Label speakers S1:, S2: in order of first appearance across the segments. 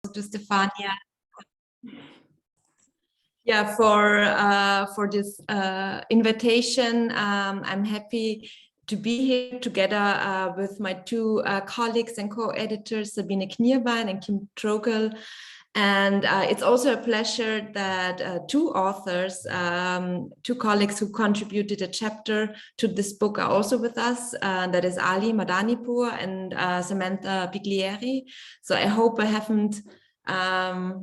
S1: to Stefania. Yeah, for this invitation. I'm happy to be here together with my two colleagues and co-editors, Sabine Knierbein and Trogal. And it's also a pleasure that two authors, two colleagues who contributed a chapter to this book are also with us. That is Ali Madanipur and Samantha Piglieri. So I hope I haven't I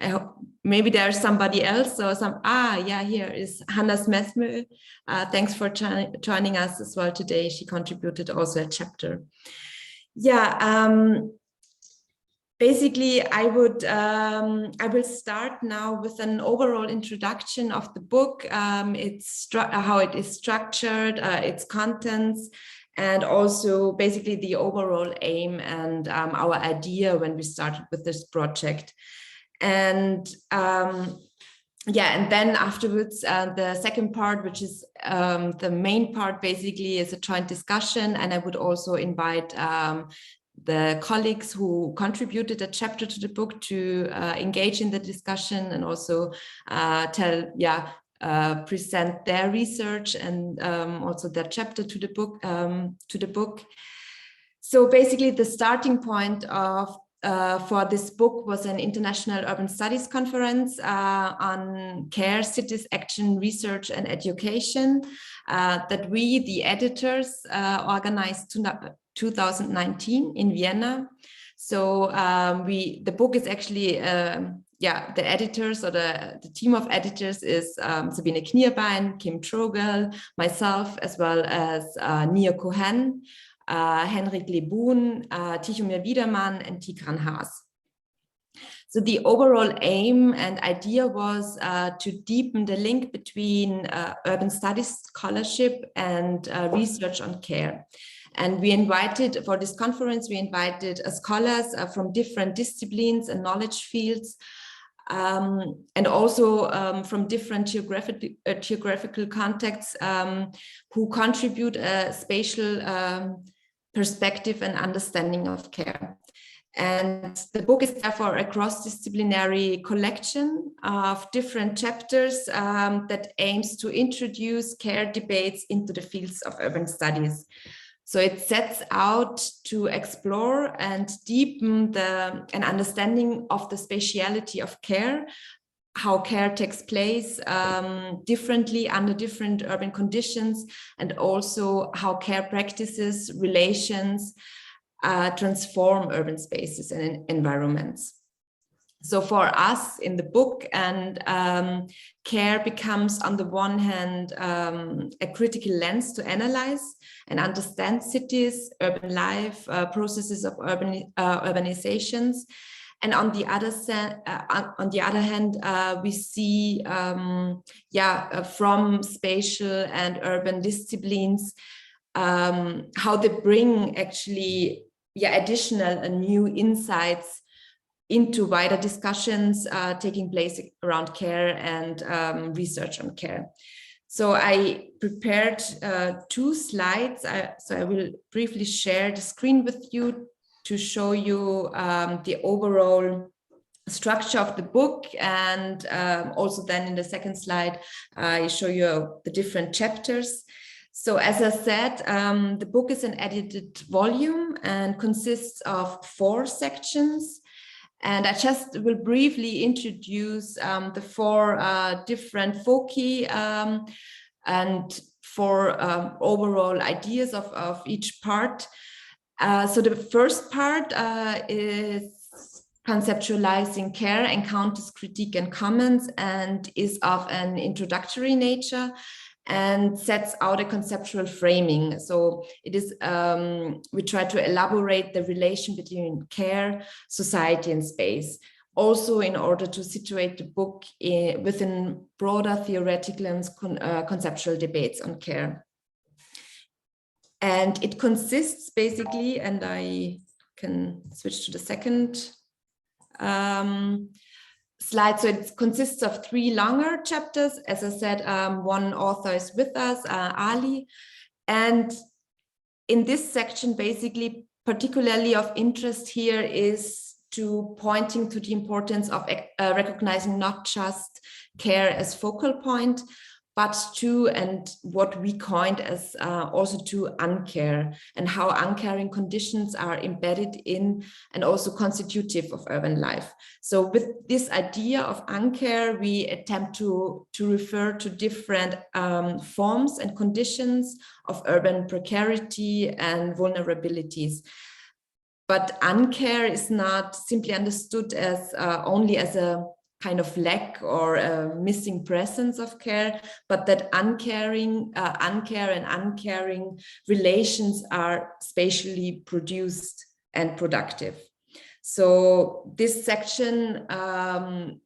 S1: hope maybe there's somebody else. So here is Hannah Smethmö. Thanks for joining us as well today. She contributed also a chapter. Basically, I will start now with an overall introduction of the book, how it is structured, its contents, and also basically the overall aim and our idea when we started with this project. And and then afterwards, the second part, which is the main part, basically is a joint discussion, and I would also invite the colleagues who contributed a chapter to the book to engage in the discussion and also present their research and also their chapter to the book. So basically, the starting point of for this book was an International Urban Studies Conference on care, cities, action, research, and education that we, the editors, organized 2019 in Vienna. So the book is actually, the editors or the team of editors is Sabine Knierbein, Kim Trogal, myself, as well as Cohen, Henrik Lebuhn, Tihomir Viderman, and Tigran Haas. So the overall aim and idea was to deepen the link between urban studies scholarship and research on care. And we invited, for this conference, we invited scholars from different disciplines and knowledge fields, and also from different geographical contexts who contribute a spatial perspective and understanding of care. And the book is therefore a cross-disciplinary collection of different chapters that aims to introduce care debates into the fields of urban studies. So it sets out to explore and deepen an understanding of the spatiality of care, how care takes place differently under different urban conditions, and also how care practices, relations, transform urban spaces and environments. So for us in the book, and care becomes on the one hand a critical lens to analyze and understand cities, urban life, processes of urbanizations. And on the other hand, we see from spatial and urban disciplines how they bring actually additional and new insights into wider discussions taking place around care and research on care. So I prepared 2 slides. So I will briefly share the screen with you to show you the overall structure of the book, and also then in the second slide, I show you the different chapters. So as I said, the book is an edited volume and consists of 4 sections. And I just will briefly introduce the 4 different foci and 4 overall ideas of each part. So the first part is conceptualizing care, encounters, critique, and comments, and is of an introductory nature and sets out a conceptual framing. So it is, we try to elaborate the relation between care, society, and space, also in order to situate the book within broader theoretical and conceptual debates on care. And it consists basically, and I can switch to the second slide. So it consists of 3 longer chapters. As I said, one author is with us, Ali. And in this section, basically, particularly of interest here is to pointing to the importance of recognizing not just care as focal point, but to, and what we coined as also to uncare, and how uncaring conditions are embedded in and also constitutive of urban life. So with this idea of uncare, we attempt to refer to different forms and conditions of urban precarity and vulnerabilities. But uncare is not simply understood as only as a kind of lack or a missing presence of care, but that uncare and uncaring relations are spatially produced and productive. So this section,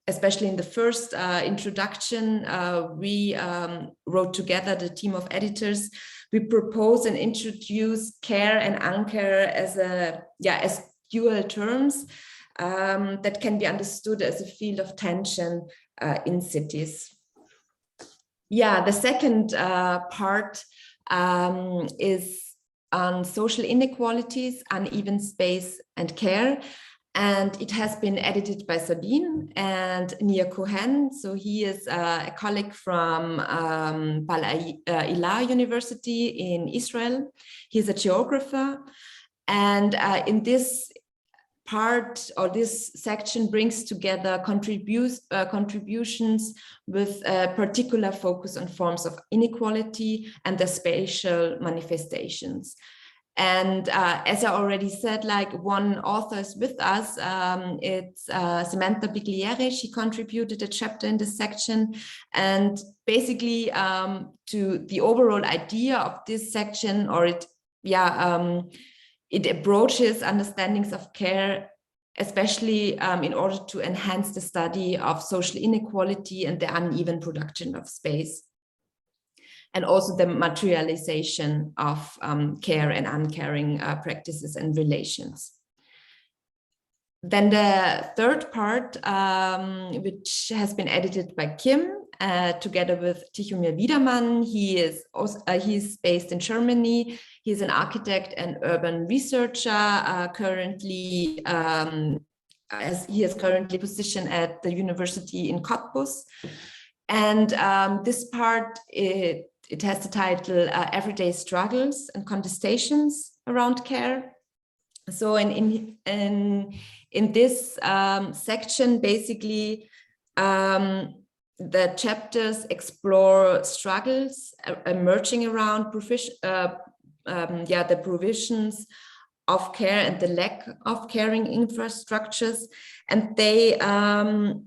S1: especially in the first introduction, we wrote together, the team of editors, we propose and introduce care and uncare as dual terms that can be understood as a field of tension in cities. Yeah, the second part is on social inequalities, uneven space and care. And it has been edited by Sabine and Cohen. So he is a colleague from Ilan University in Israel. He's a geographer. And in this part, or this section, brings together contributions with a particular focus on forms of inequality and their spatial manifestations. And as I already said, like, one author is with us. It's Samantha Bigliere. She contributed a chapter in this section. And basically, to the overall idea of this section, or it approaches understandings of care, especially in order to enhance the study of social inequality and the uneven production of space, and also the materialization of care and uncaring practices and relations. Then the third part, which has been edited by Kim, together with Tihomir Viderman. He is based in Germany. He's an architect and urban researcher, currently he is currently positioned at the university in Cottbus. And this part, it has the title Everyday Struggles and Contestations Around Care. So in this section, basically, the chapters explore struggles emerging around the provisions of care and the lack of caring infrastructures. And they, the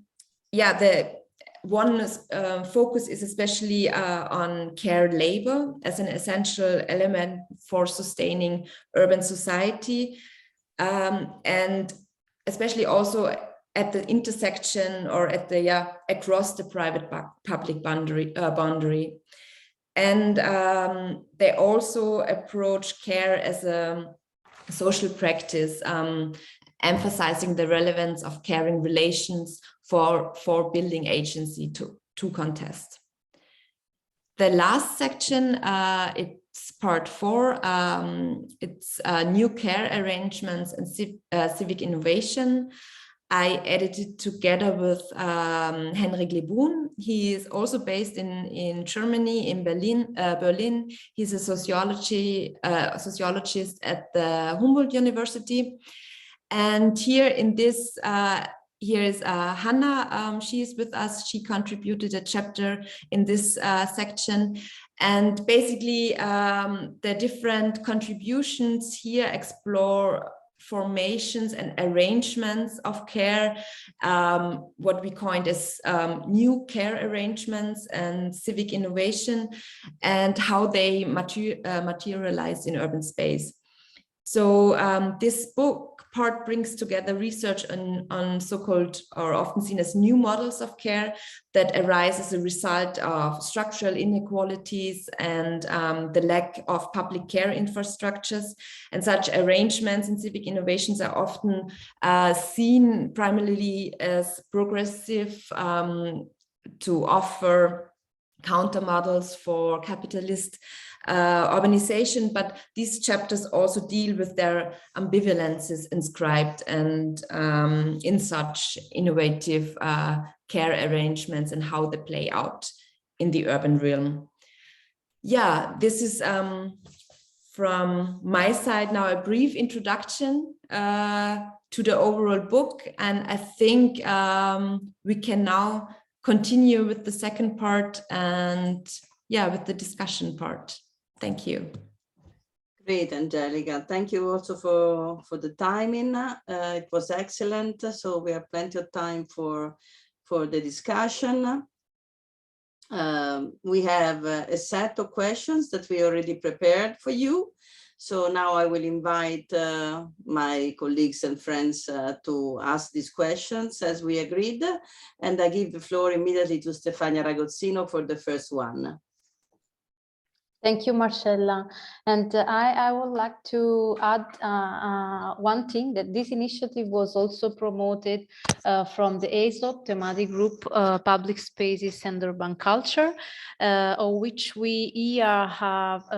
S1: one focus is especially on care labor as an essential element for sustaining urban society, and especially also at the intersection, or at the across the private public boundary. And they also approach care as a social practice, emphasizing the relevance of caring relations for building agency to contest. The last section, it's part 4. It's new care arrangements and civic innovation. I edited together with Henrik Lebuhn. He is also based in Germany, in Berlin. He's a sociologist at the Humboldt University. And here in this, here is Hannah. She is with us. She contributed a chapter in this section. And basically, the different contributions here explore formations and arrangements of care, what we coined as new care arrangements and civic innovation, and how they materialize in urban space. So this book part brings together research on so-called, or often seen as, new models of care that arise as a result of structural inequalities and the lack of public care infrastructures. And such arrangements and civic innovations are often seen primarily as progressive, to offer counter models for capitalist urbanization, but these chapters also deal with their ambivalences inscribed and in such innovative care arrangements and how they play out in the urban realm. Yeah, this is from my side now a brief introduction to the overall book, and I think we can now continue with the second part and with the discussion part. Thank you.
S2: Great, Angelika. Thank you also for the timing. It was excellent. So we have plenty of time for the discussion. We have a set of questions that we already prepared for you. So now I will invite my colleagues and friends to ask these questions as we agreed. And I give the floor immediately to Stefania Ragozzino for the first one.
S3: Thank you, Marcella. And I would like to add one thing, that this initiative was also promoted from the AESOP thematic group, Public Spaces and Urban Culture, of which we here have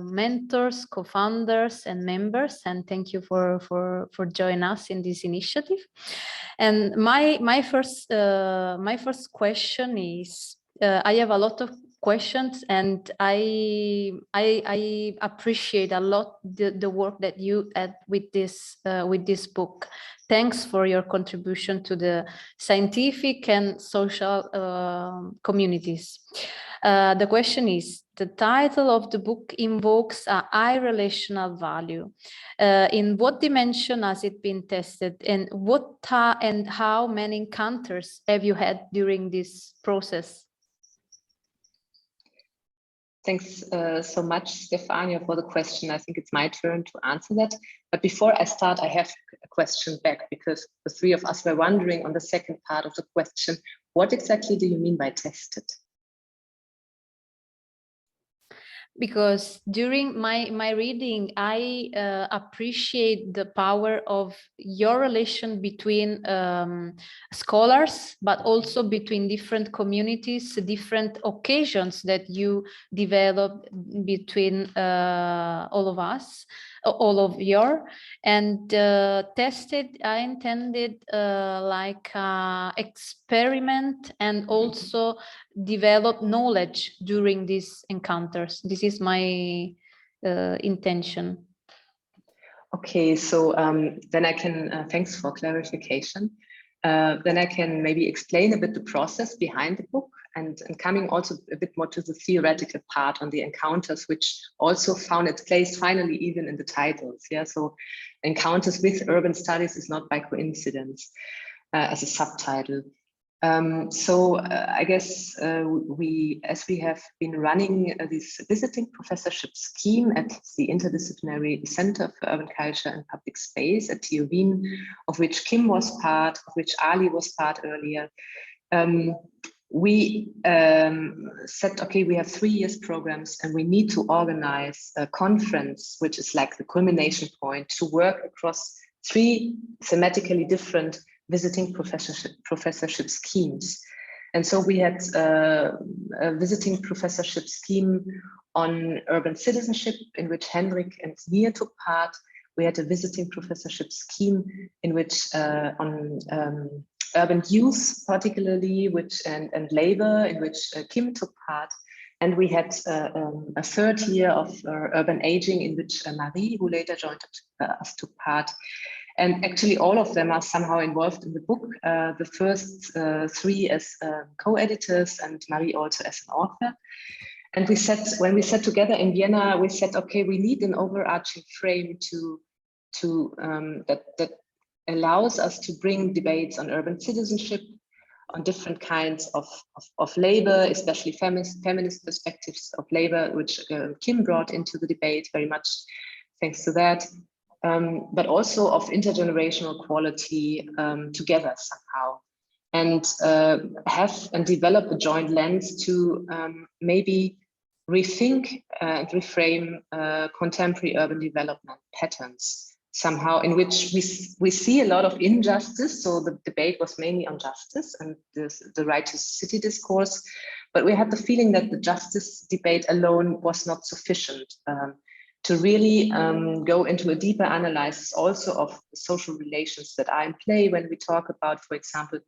S3: mentors, co-founders and members. And thank you for joining us in this initiative. And my first question is, I have a lot of questions, and I appreciate a lot the work that you had with this book. Thanks for your contribution to the scientific and social communities. The question is, the title of the book invokes a high relational value. In what dimension has it been tested, and how many encounters have you had during this process?
S4: Thanks so much, Stefania, for the question. I think it's my turn to answer that. But before I start, I have a question back, because the three of us were wondering on the second part of the question, what exactly do you mean by tested?
S3: Because during my reading, I appreciate the power of your relation between scholars, but also between different communities, different occasions that you develop between all of us, all of your. And tested, I intended like experiment and also develop knowledge during these encounters. This is my intention.
S4: Okay, so then I can, thanks for clarification. Then I can maybe explain a bit the process behind the book, and coming also a bit more to the theoretical part on the encounters, which also found its place finally even in the titles. Yeah, so encounters with urban studies is not by coincidence as a subtitle. I guess as we have been running this visiting professorship scheme at the Interdisciplinary Center for Urban Culture and Public Space at TU Wien, of which Kim was part, of which Ali was part earlier, we said, okay, we have 3 years programs and we need to organize a conference, which is like the culmination point, to work across 3 thematically different visiting professorship schemes. And so we had a visiting professorship scheme on urban citizenship, in which Henrik and Knierbein took part. We had a visiting professorship scheme in which on urban youth, particularly, and labor, in which Kim took part. And we had a 3rd year of urban aging, in which Marie, who later joined us, took part. And actually all of them are somehow involved in the book. The first 3 as co-editors, and Marie also as an author. And when we sat together in Vienna, we said, okay, we need an overarching frame that allows us to bring debates on urban citizenship, on different kinds of labor, especially feminist perspectives of labor, which Kim brought into the debate very much thanks to that. But also of intergenerational quality together somehow, and have and develop a joint lens to maybe rethink and reframe contemporary urban development patterns somehow, in which we see a lot of injustice. So the debate was mainly on justice and the right to city discourse, But we had the feeling that the justice debate alone was not sufficient to really go into a deeper analysis also of the social relations that are in play when we talk about, for example,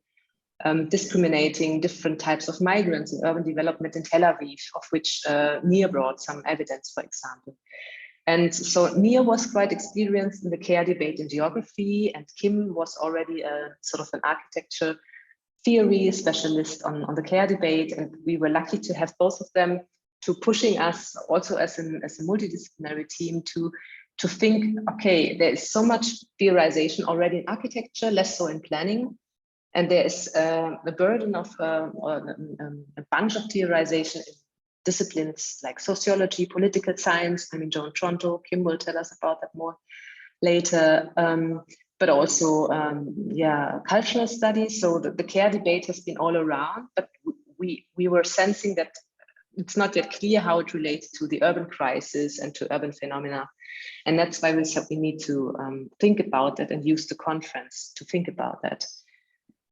S4: discriminating different types of migrants in urban development in Tel Aviv, of which Nir brought some evidence, for example. And so Nir was quite experienced in the care debate in geography, and Kim was already a sort of an architecture theory specialist on the care debate. And we were lucky to have both of them to pushing us also as a multidisciplinary team to think, okay, there is so much theorization already in architecture, less so in planning. And there is a burden of a bunch of theorization in disciplines like sociology, political science. I mean, Joan Tronto, Kim will tell us about that more later, but also, cultural studies. So the care debate has been all around, but we were sensing that it's not yet clear how it relates to the urban crisis and to urban phenomena. And that's why we said we need to think about that and use the conference to think about that.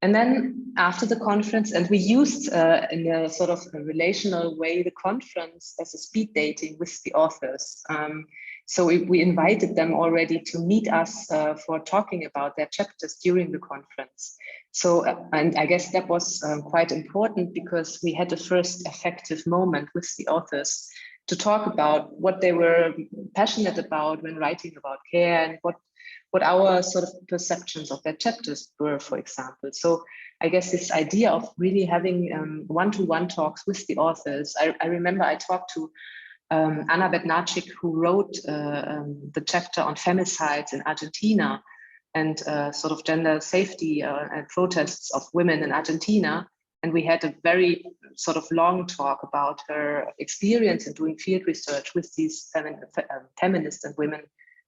S4: And then after the conference, and we used in a sort of a relational way, the conference as a speed dating with the authors. So we invited them already to meet us for talking about their chapters during the conference. So, and I guess that was quite important because we had the first effective moment with the authors to talk about what they were passionate about when writing about care and what our sort of perceptions of their chapters were, for example. So I guess this idea of really having one-to-one talks with the authors. I remember I talked to Anna Bednarczyk, who wrote the chapter on femicides in Argentina and sort of gender safety and protests of women in Argentina. And we had a very sort of long talk about her experience in doing field research with these feminist and women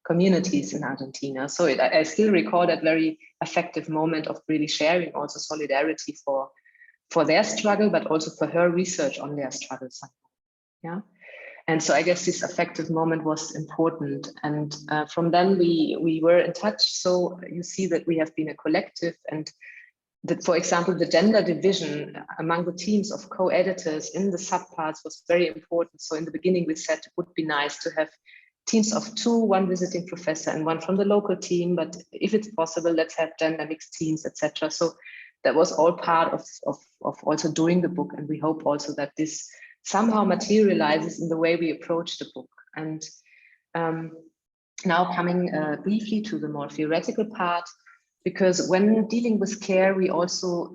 S4: communities in Argentina. So I still recall that very effective moment of really sharing also solidarity for their struggle, but also for her research on their struggles. Yeah. And so I guess this effective moment was important. And from then we were in touch. So you see that we have been a collective, and that, for example, the gender division among the teams of co-editors in the subparts was very important. So in the beginning, we said it would be nice to have teams of two, one visiting professor and one from the local team. But if it's possible, let's have gender mixed teams, etc. So that was all part of also doing the book. And we hope also that this somehow materializes in the way we approach the book. And now coming briefly to the more theoretical part, because when dealing with care, we also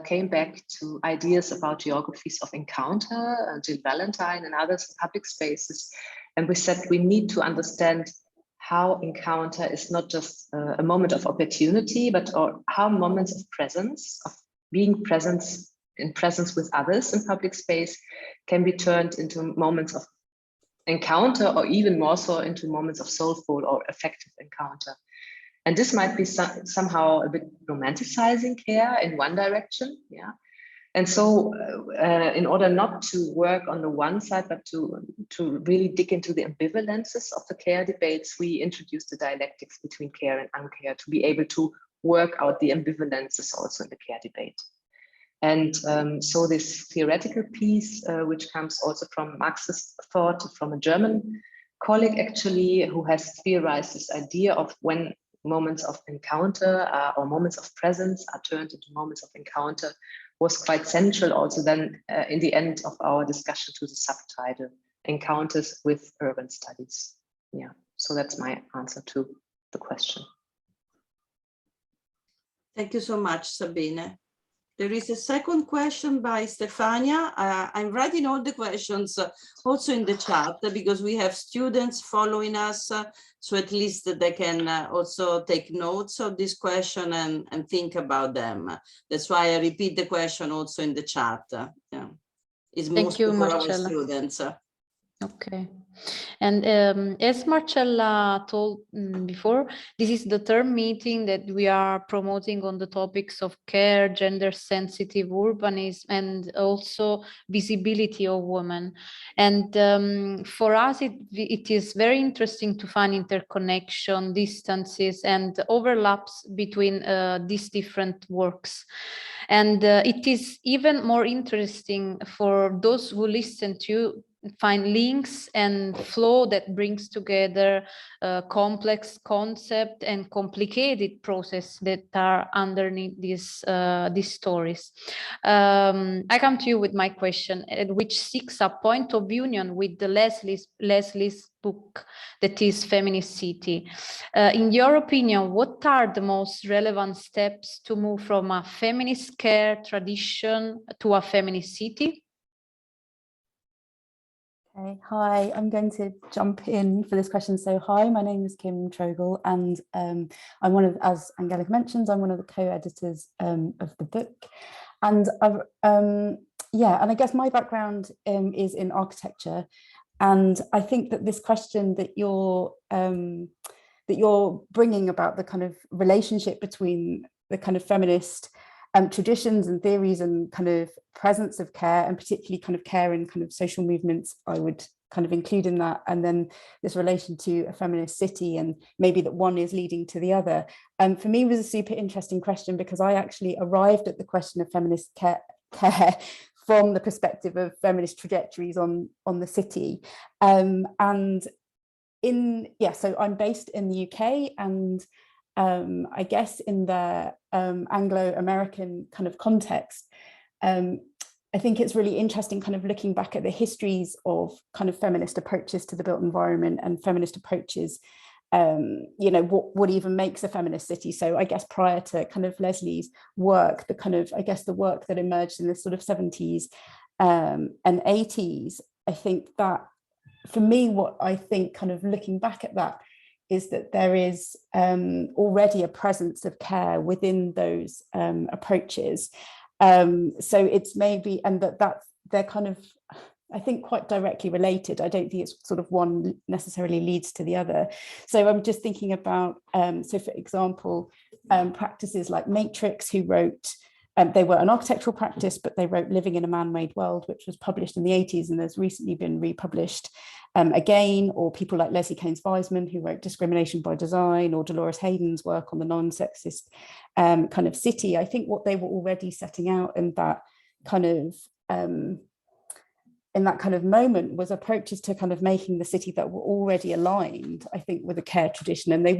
S4: came back to ideas about geographies of encounter, Jill Valentine and others, public spaces. And we said we need to understand how encounter is not just a moment of opportunity, but how moments of presence, of being in presence with others in public space can be turned into moments of encounter, or even more so into moments of soulful or effective encounter. And this might be somehow a bit romanticizing care in one direction, yeah. And so in order not to work on the one side, but to really dig into the ambivalences of the care debates, we introduced the dialectics between care and uncare to be able to work out the ambivalences also in the care debate. And so this theoretical piece, which comes also from Marxist thought, from a German colleague actually, who has theorized this idea of when moments of encounter or moments of presence are turned into moments of encounter, was quite central also then in the end of our discussion to the subtitle, Encounters with Urban Studies. Yeah, so that's my answer to the question.
S2: Thank you so much, Sabine. There is a second question by Stefania. I'm writing all the questions also in the chat because we have students following us, so at least they can also take notes of this question and think about them. That's why I repeat the question also in the chat. Yeah. It's
S3: Thank you,
S2: mostly for our
S3: Marcella.
S2: students.
S3: Okay. And as Marcella told before, this is the third meeting that we are promoting on the topics of care, gender sensitive urbanism, and also visibility of women. And for us, it is very interesting to find interconnection, distances, and overlaps between these different works. And it is even more interesting for those who listen to find links and flow that brings together complex concept and complicated process that are underneath these stories. I come to you with my question, which seeks a point of union with the Leslie's book, that is Feminist City. In your opinion, what are the most relevant steps to move from a feminist care tradition to a feminist city?
S5: Okay, hi, I'm going to jump in for this question. So hi, my name is Kim Trogal, and I'm one of, as Angelika mentions, I'm one of the co-editors of the book. And I guess my background is in architecture. And I think that this question that you're bringing about the kind of relationship between the kind of feminist traditions and theories and kind of presence of care, and particularly kind of care in kind of social movements, I would kind of include in that, and then this relation to a feminist city, and maybe that one is leading to the other. For me, it was a super interesting question, because I actually arrived at the question of feminist care from the perspective of feminist trajectories on the city. So I'm based in the UK, and I guess in the Anglo-American kind of context, I think it's really interesting kind of looking back at the histories of kind of feminist approaches to the built environment and feminist approaches, what even makes a feminist city. So I guess prior to kind of Leslie's work, the work that emerged in the sort of 70s and 80s, I think that for me, what I think kind of looking back at that is that there is already a presence of care within those approaches. So it's maybe, and that they're kind of, I think, quite directly related. I don't think it's sort of one necessarily leads to the other. So I'm just thinking about, so for example, practices like Matrix, who wrote, they were an architectural practice, but they wrote Living in a Man-Made World, which was published in the 80s and has recently been republished again, or people like Leslie Caines Weisman, who wrote Discrimination by Design, or Dolores Hayden's work on the non-sexist kind of city. I think what they were already setting out in that kind of moment was approaches to kind of making the city that were already aligned, I think, with a care tradition. And they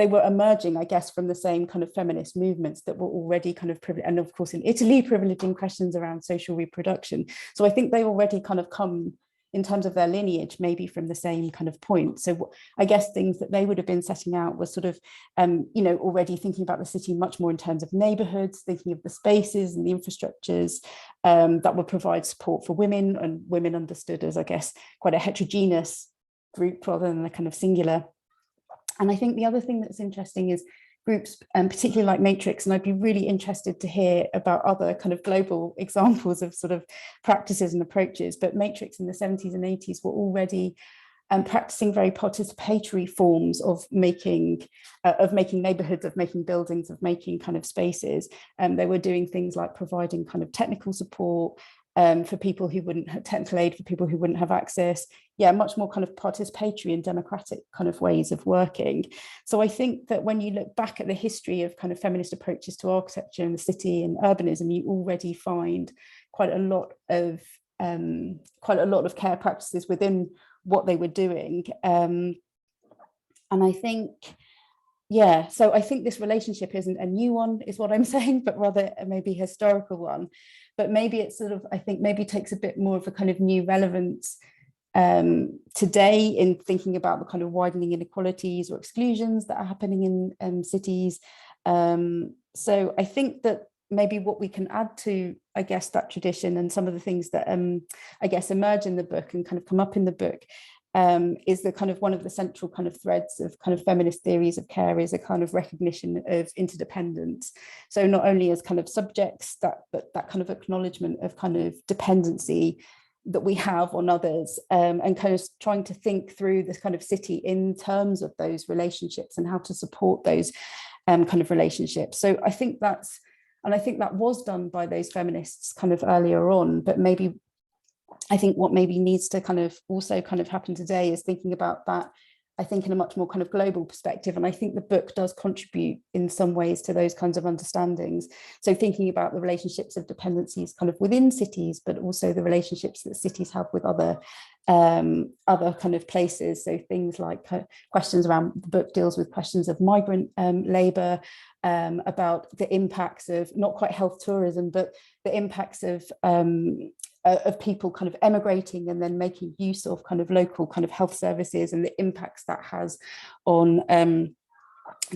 S5: were emerging, I guess, from the same kind of feminist movements that were already kind of privileged, and of course in Italy, privileging questions around social reproduction. So I think they already kind of come in terms of their lineage, maybe from the same kind of point. So I guess things that they would have been setting out was sort of, already thinking about the city much more in terms of neighborhoods, thinking of the spaces and the infrastructures that would provide support for women, and women understood as, I guess, quite a heterogeneous group rather than a kind of singular. And I think the other thing that's interesting is groups, particularly like Matrix, and I'd be really interested to hear about other kind of global examples of sort of practices and approaches, but Matrix in the 70s and 80s were already practicing very participatory forms of making neighborhoods, of making buildings, of making kind of spaces. They were doing things like providing kind of technical support for people who wouldn't have technical aid, for people who wouldn't have access. Yeah, much more kind of participatory and democratic kind of ways of working. So I think that when you look back at the history of kind of feminist approaches to architecture in the city and urbanism, you already find quite a lot of care practices within what they were doing. And I think, so I think this relationship isn't a new one, is what I'm saying, but rather maybe a historical one. But maybe it's sort of, I think maybe takes a bit more of a kind of new relevance today in thinking about the kind of widening inequalities or exclusions that are happening in cities. So I think that maybe what we can add to, I guess, that tradition and some of the things that I guess emerge in the book and kind of come up in the book is the kind of one of the central kind of threads of kind of feminist theories of care is a kind of recognition of interdependence. So not only as kind of subjects, but that kind of acknowledgement of kind of dependency, that we have on others, and kind of trying to think through this kind of city in terms of those relationships and how to support those kind of relationships. So I think that's, and I think that was done by those feminists kind of earlier on, but maybe I think what maybe needs to kind of also kind of happen today is thinking about that, I think, in a much more kind of global perspective. And I think the book does contribute in some ways to those kinds of understandings. So thinking about the relationships of dependencies kind of within cities, but also the relationships that cities have with other kind of places. So things like questions around, the book deals with questions of migrant labour, about the impacts of not quite health tourism, but the impacts of people kind of emigrating and then making use of kind of local kind of health services, and the impacts that has on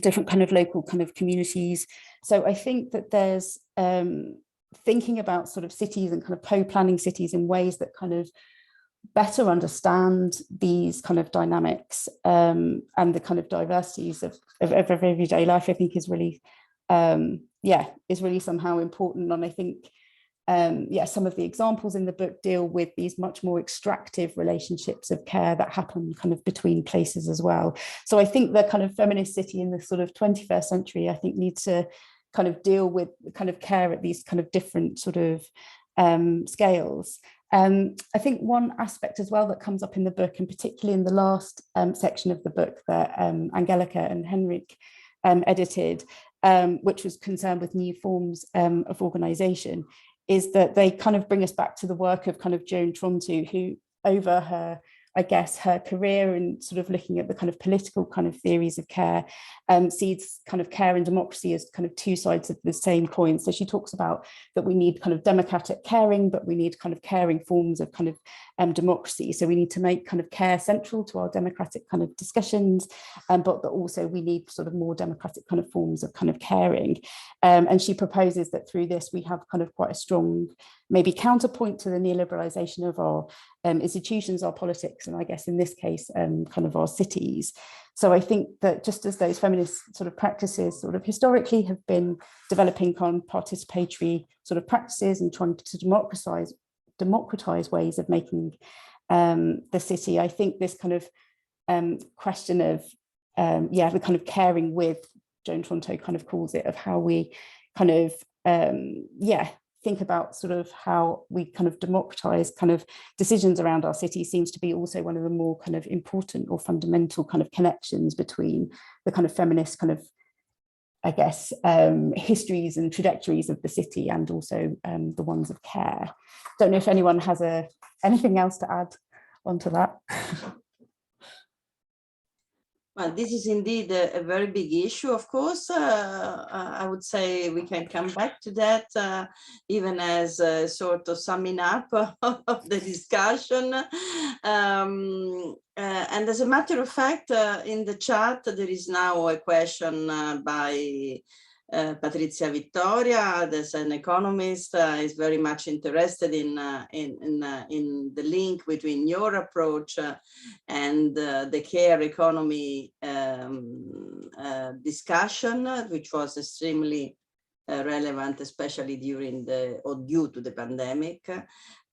S5: different kind of local kind of communities. So I think that there's thinking about sort of cities and kind of co-planning cities in ways that kind of better understand these kind of dynamics and the kind of diversities of everyday life, I think is really, is really somehow important. And I think, some of the examples in the book deal with these much more extractive relationships of care that happen kind of between places as well. So I think the kind of feminist city in the sort of 21st century, I think, needs to kind of deal with kind of care at these kind of different sort of scales. I think one aspect as well that comes up in the book, and particularly in the last section of the book that Angelika and Henrik edited, which was concerned with new forms of organisation, is that they kind of bring us back to the work of kind of Joan Tronto, who over her, I guess, her career and sort of looking at the kind of political kind of theories of care, sees kind of care and democracy as kind of two sides of the same coin. So she talks about that we need kind of democratic caring, but we need kind of caring forms of kind of democracy. So we need to make kind of care central to our democratic kind of discussions, but that also we need sort of more democratic kind of forms of kind of caring. And she proposes that through this we have kind of quite a strong maybe counterpoint to the neoliberalization of our institutions, our politics, and I guess in this case, kind of our cities. So I think that just as those feminist sort of practices sort of historically have been developing kind of participatory sort of practices and trying to democratize ways of making the city, I think this kind of question of, the kind of caring with, Joan Tronto kind of calls it, of how we kind of, think about sort of how we kind of democratize kind of decisions around our city, seems to be also one of the more kind of important or fundamental kind of connections between the kind of feminist kind of, I guess, histories and trajectories of the city and also the ones of care. Don't know if anyone has anything else to add onto that.
S2: Well, this is indeed a very big issue, of course. I would say we can come back to that, even as a sort of summing up of the discussion. And as a matter of fact, in the chat, there is now a question by Patrizia Vittoria, as an economist, is very much interested in the link between your approach and the care economy discussion, which was extremely relevant, especially during due to the pandemic.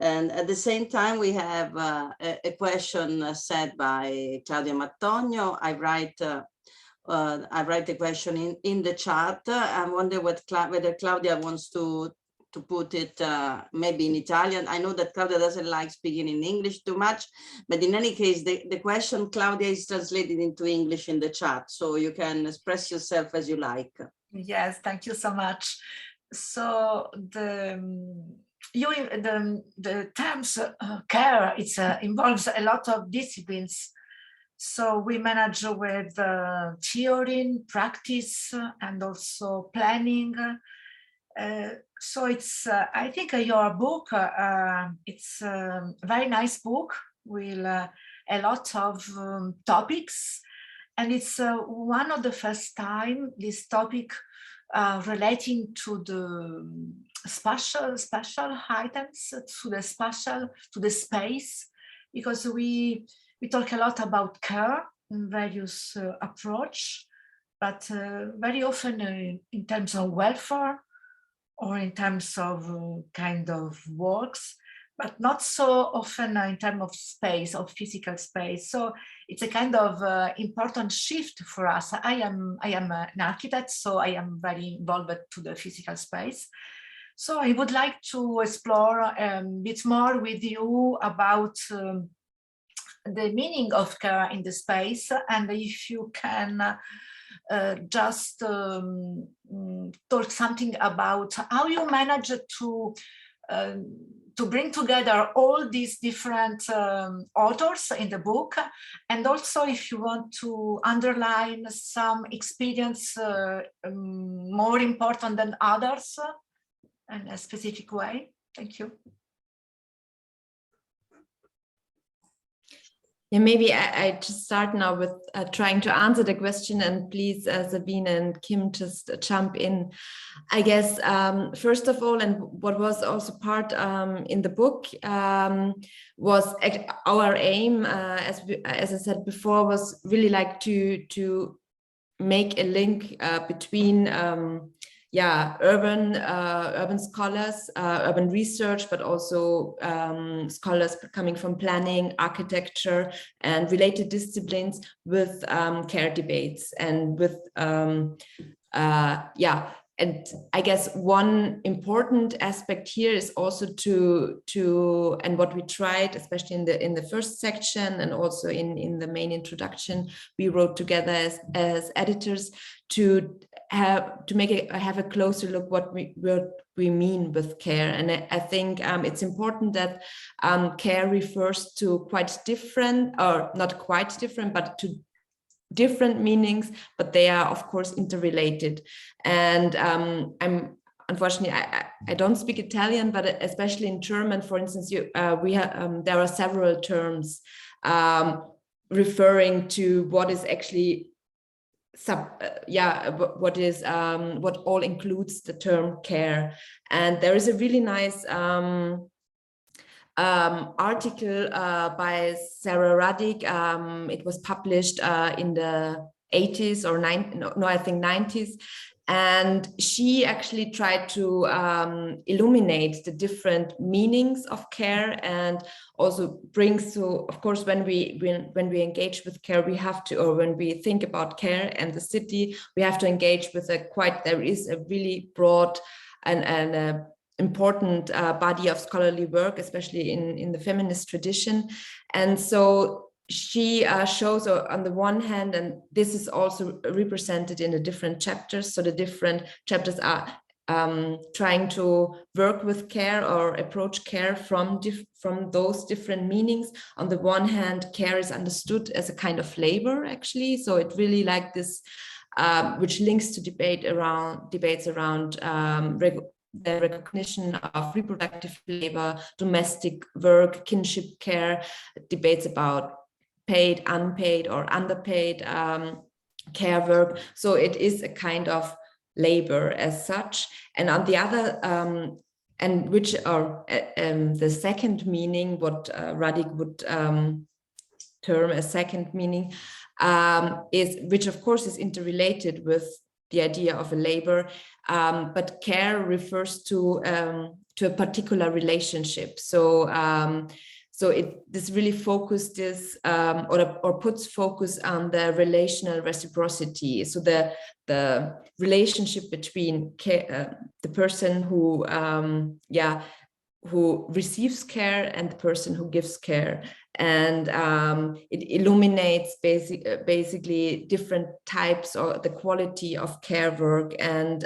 S2: And at the same time, we have a question said by Claudia Mattonio. I write the question in the chat. I wonder whether Claudia wants to put it maybe in Italian. I know that Claudia doesn't like speaking in English too much, but in any case, the question, Claudia, is translated into English in the chat, so you can express yourself as you like.
S6: Yes, thank you so much. So the terms care, involves a lot of disciplines. So we manage with theory, practice, and also planning. So it's, I think your book, it's a very nice book with a lot of topics. And it's one of the first time this topic relating to the spatial items, to the space, because we talk a lot about care in various approach, but very often in terms of welfare or in terms of kind of works, but not so often in terms of space, of physical space. So it's a kind of important shift for us. I am an architect, so I am very involved to the physical space. So I would like to explore a bit more with you about the meaning of care in the space, and if you can just talk something about how you manage to bring together all these different authors in the book, and also if you want to underline some experience more important than others in a specific way. Thank you.
S1: Yeah, maybe I just start now with trying to answer the question, and please, Sabine and Kim, just jump in. I guess, first of all, and what was also part in the book was our aim, as I said before, was really like to make a link between urban scholars, urban research, but also scholars coming from planning, architecture, and related disciplines with care debates, and with and I guess one important aspect here is also to and what we tried, especially in the first section and also in the main introduction we wrote together as editors, to have a closer look what we mean with care. And I think it's important that care refers to quite different, or not quite different, but to different meanings, but they are of course interrelated. And I'm unfortunately I don't speak Italian, but especially in German, for instance, there are several terms referring to what is actually what all includes the term care. And there is a really nice article by Sarah Ruddick. It was published in the 80s or I think 90s. And she actually tried to illuminate the different meanings of care, and also brings to, of course, when we engage with care, we have to, or when we think about care and the city, we have to engage with there is a really broad and important body of scholarly work, especially in the feminist tradition. And so she shows, on the one hand, and this is also represented in the different chapters, so the different chapters are trying to work with care or approach care from those different meanings. On the one hand, care is understood as a kind of labor, actually, so it really like this, which links to debates around the recognition of reproductive labor, domestic work, kinship care, debates about paid, unpaid, or underpaid care work. So it is a kind of labor as such. And on the other, and which are the second meaning, what Ruddick would term as second meaning, is, which of course is interrelated with the idea of a labor, but care refers to a particular relationship. So this really focuses or puts focus on the relational reciprocity. So the relationship between the person who receives care and the person who gives care. And it illuminates basically different types, or the quality of care work, and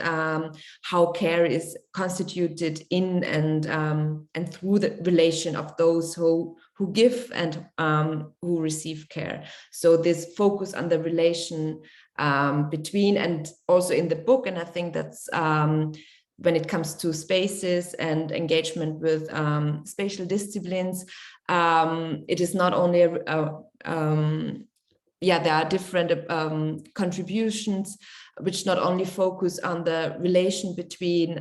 S1: how care is constituted in and through the relation of those who give and who receive care. So this focus on the relation between, and also in the book, and I think that's when it comes to spaces and engagement with spatial disciplines, it is not only there are different contributions which not only focus on the relation between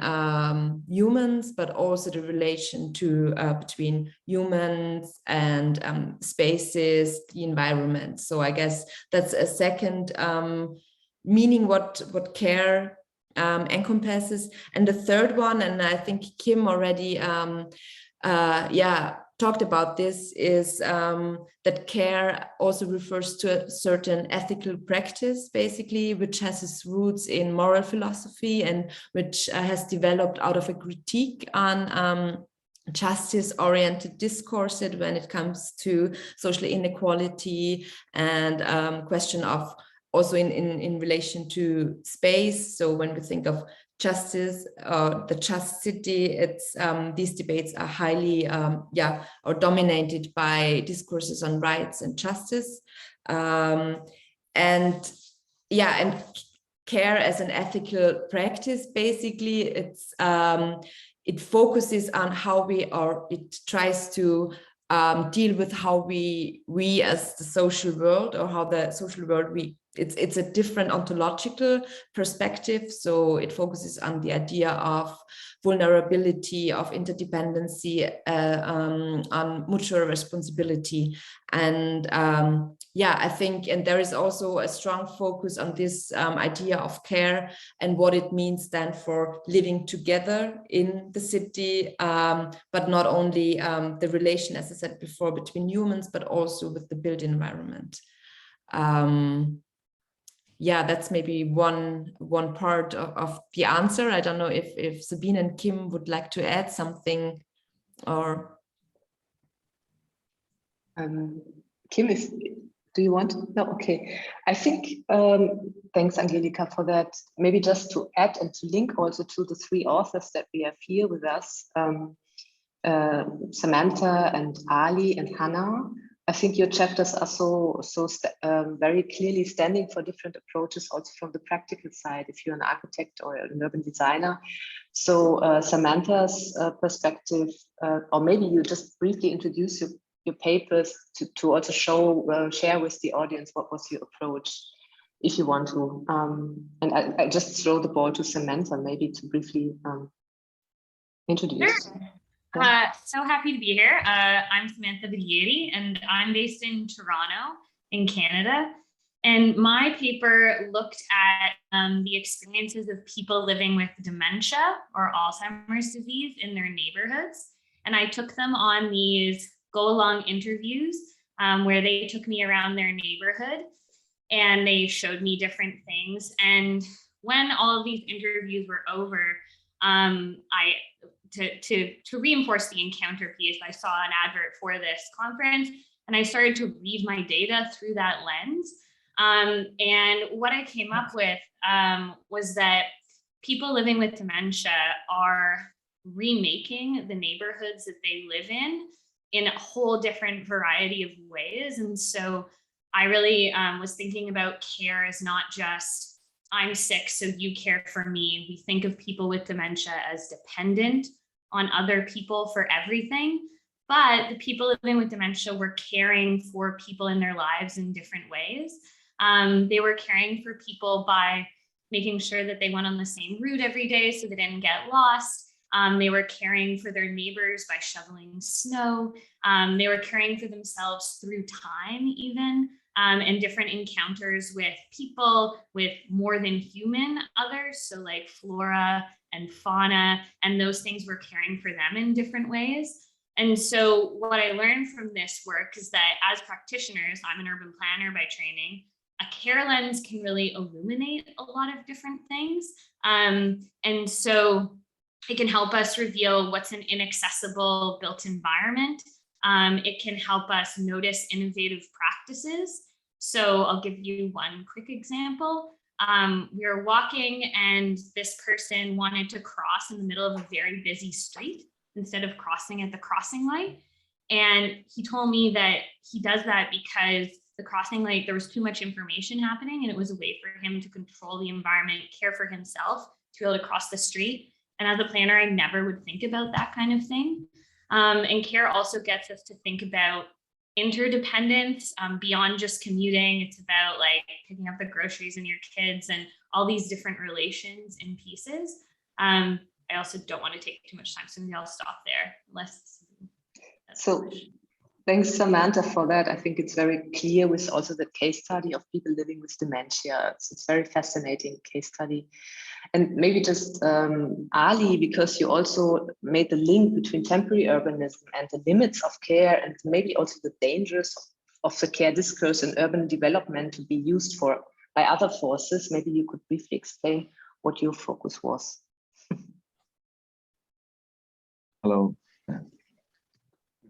S1: humans, but also the relation between humans and spaces, the environment. So I guess that's a second meaning what care encompasses. And the third one, and I think Kim already talked about this is that care also refers to a certain ethical practice, basically, which has its roots in moral philosophy and which has developed out of a critique on justice-oriented discourses when it comes to social inequality and question of also in relation to space. So when we think of justice, the just city, it's these debates are highly or dominated by discourses on rights and justice, and care as an ethical practice. Basically, it focuses on how we are. It tries to deal with how we as the social world, or how the social world it's a different ontological perspective. So it focuses on the idea of vulnerability, of interdependency, on mutual responsibility. And I think, and there is also a strong focus on this idea of care and what it means then for living together in the city, but not only the relation, as I said before, between humans, but also with the built environment. That's maybe one part of the answer. I don't know if Sabine and Kim would like to add something, or
S4: Kim, do you want? No, okay. I think thanks, Angelika, for that. Maybe just to add and to link also to the three authors that we have here with us, Samantha and Ali and Hannah. I think your chapters are so very clearly standing for different approaches, also from the practical side, if you're an architect or an urban designer. So Samantha's perspective, or maybe you just briefly introduce your papers to also share with the audience what was your approach, if you want to. And I just throw the ball to Samantha, maybe to briefly introduce.
S7: Sure. So happy to be here. I'm Samantha Vidieri, and I'm based in Toronto, in Canada. And my paper looked at the experiences of people living with dementia or Alzheimer's disease in their neighborhoods. And I took them on these go-along interviews where they took me around their neighborhood and they showed me different things. And when all of these interviews were over, to reinforce the encounter piece, I saw an advert for this conference and I started to read my data through that lens. And what I came up with was that people living with dementia are remaking the neighborhoods that they live in a whole different variety of ways. And so I really was thinking about care as not just, I'm sick, so you care for me. We think of people with dementia as dependent on other people for everything, but the people living with dementia were caring for people in their lives in different ways. They were caring for people by making sure that they went on the same route every day so they didn't get lost. They were caring for their neighbors by shoveling snow. They were caring for themselves through time even, and different encounters with people, with more than human others. So like flora and fauna, and those things were caring for them in different ways. And so what I learned from this work is that as practitioners, I'm an urban planner by training, a care lens can really illuminate a lot of different things. And so it can help us reveal what's an inaccessible built environment. It can help us notice innovative practices. So I'll give you one quick example. We were walking and this person wanted to cross in the middle of a very busy street instead of crossing at the crossing light. And he told me that he does that because the crossing light, there was too much information happening and it was a way for him to control the environment, care for himself, to be able to cross the street. And as a planner, I never would think about that kind of thing. And care also gets us to think about interdependence beyond just commuting. It's about like picking up the groceries and your kids and all these different relations and pieces. I also don't want to take too much time, so maybe I'll stop there.
S4: So thanks, Samantha, for that. I think it's very clear with also the case study of people living with dementia. It's very fascinating case study. And maybe just Ali, because you also made the link between temporary urbanism and the limits of care, and maybe also the dangers of the care discourse in urban development to be used by other forces. Maybe you could briefly explain what your focus was.
S8: Hello, good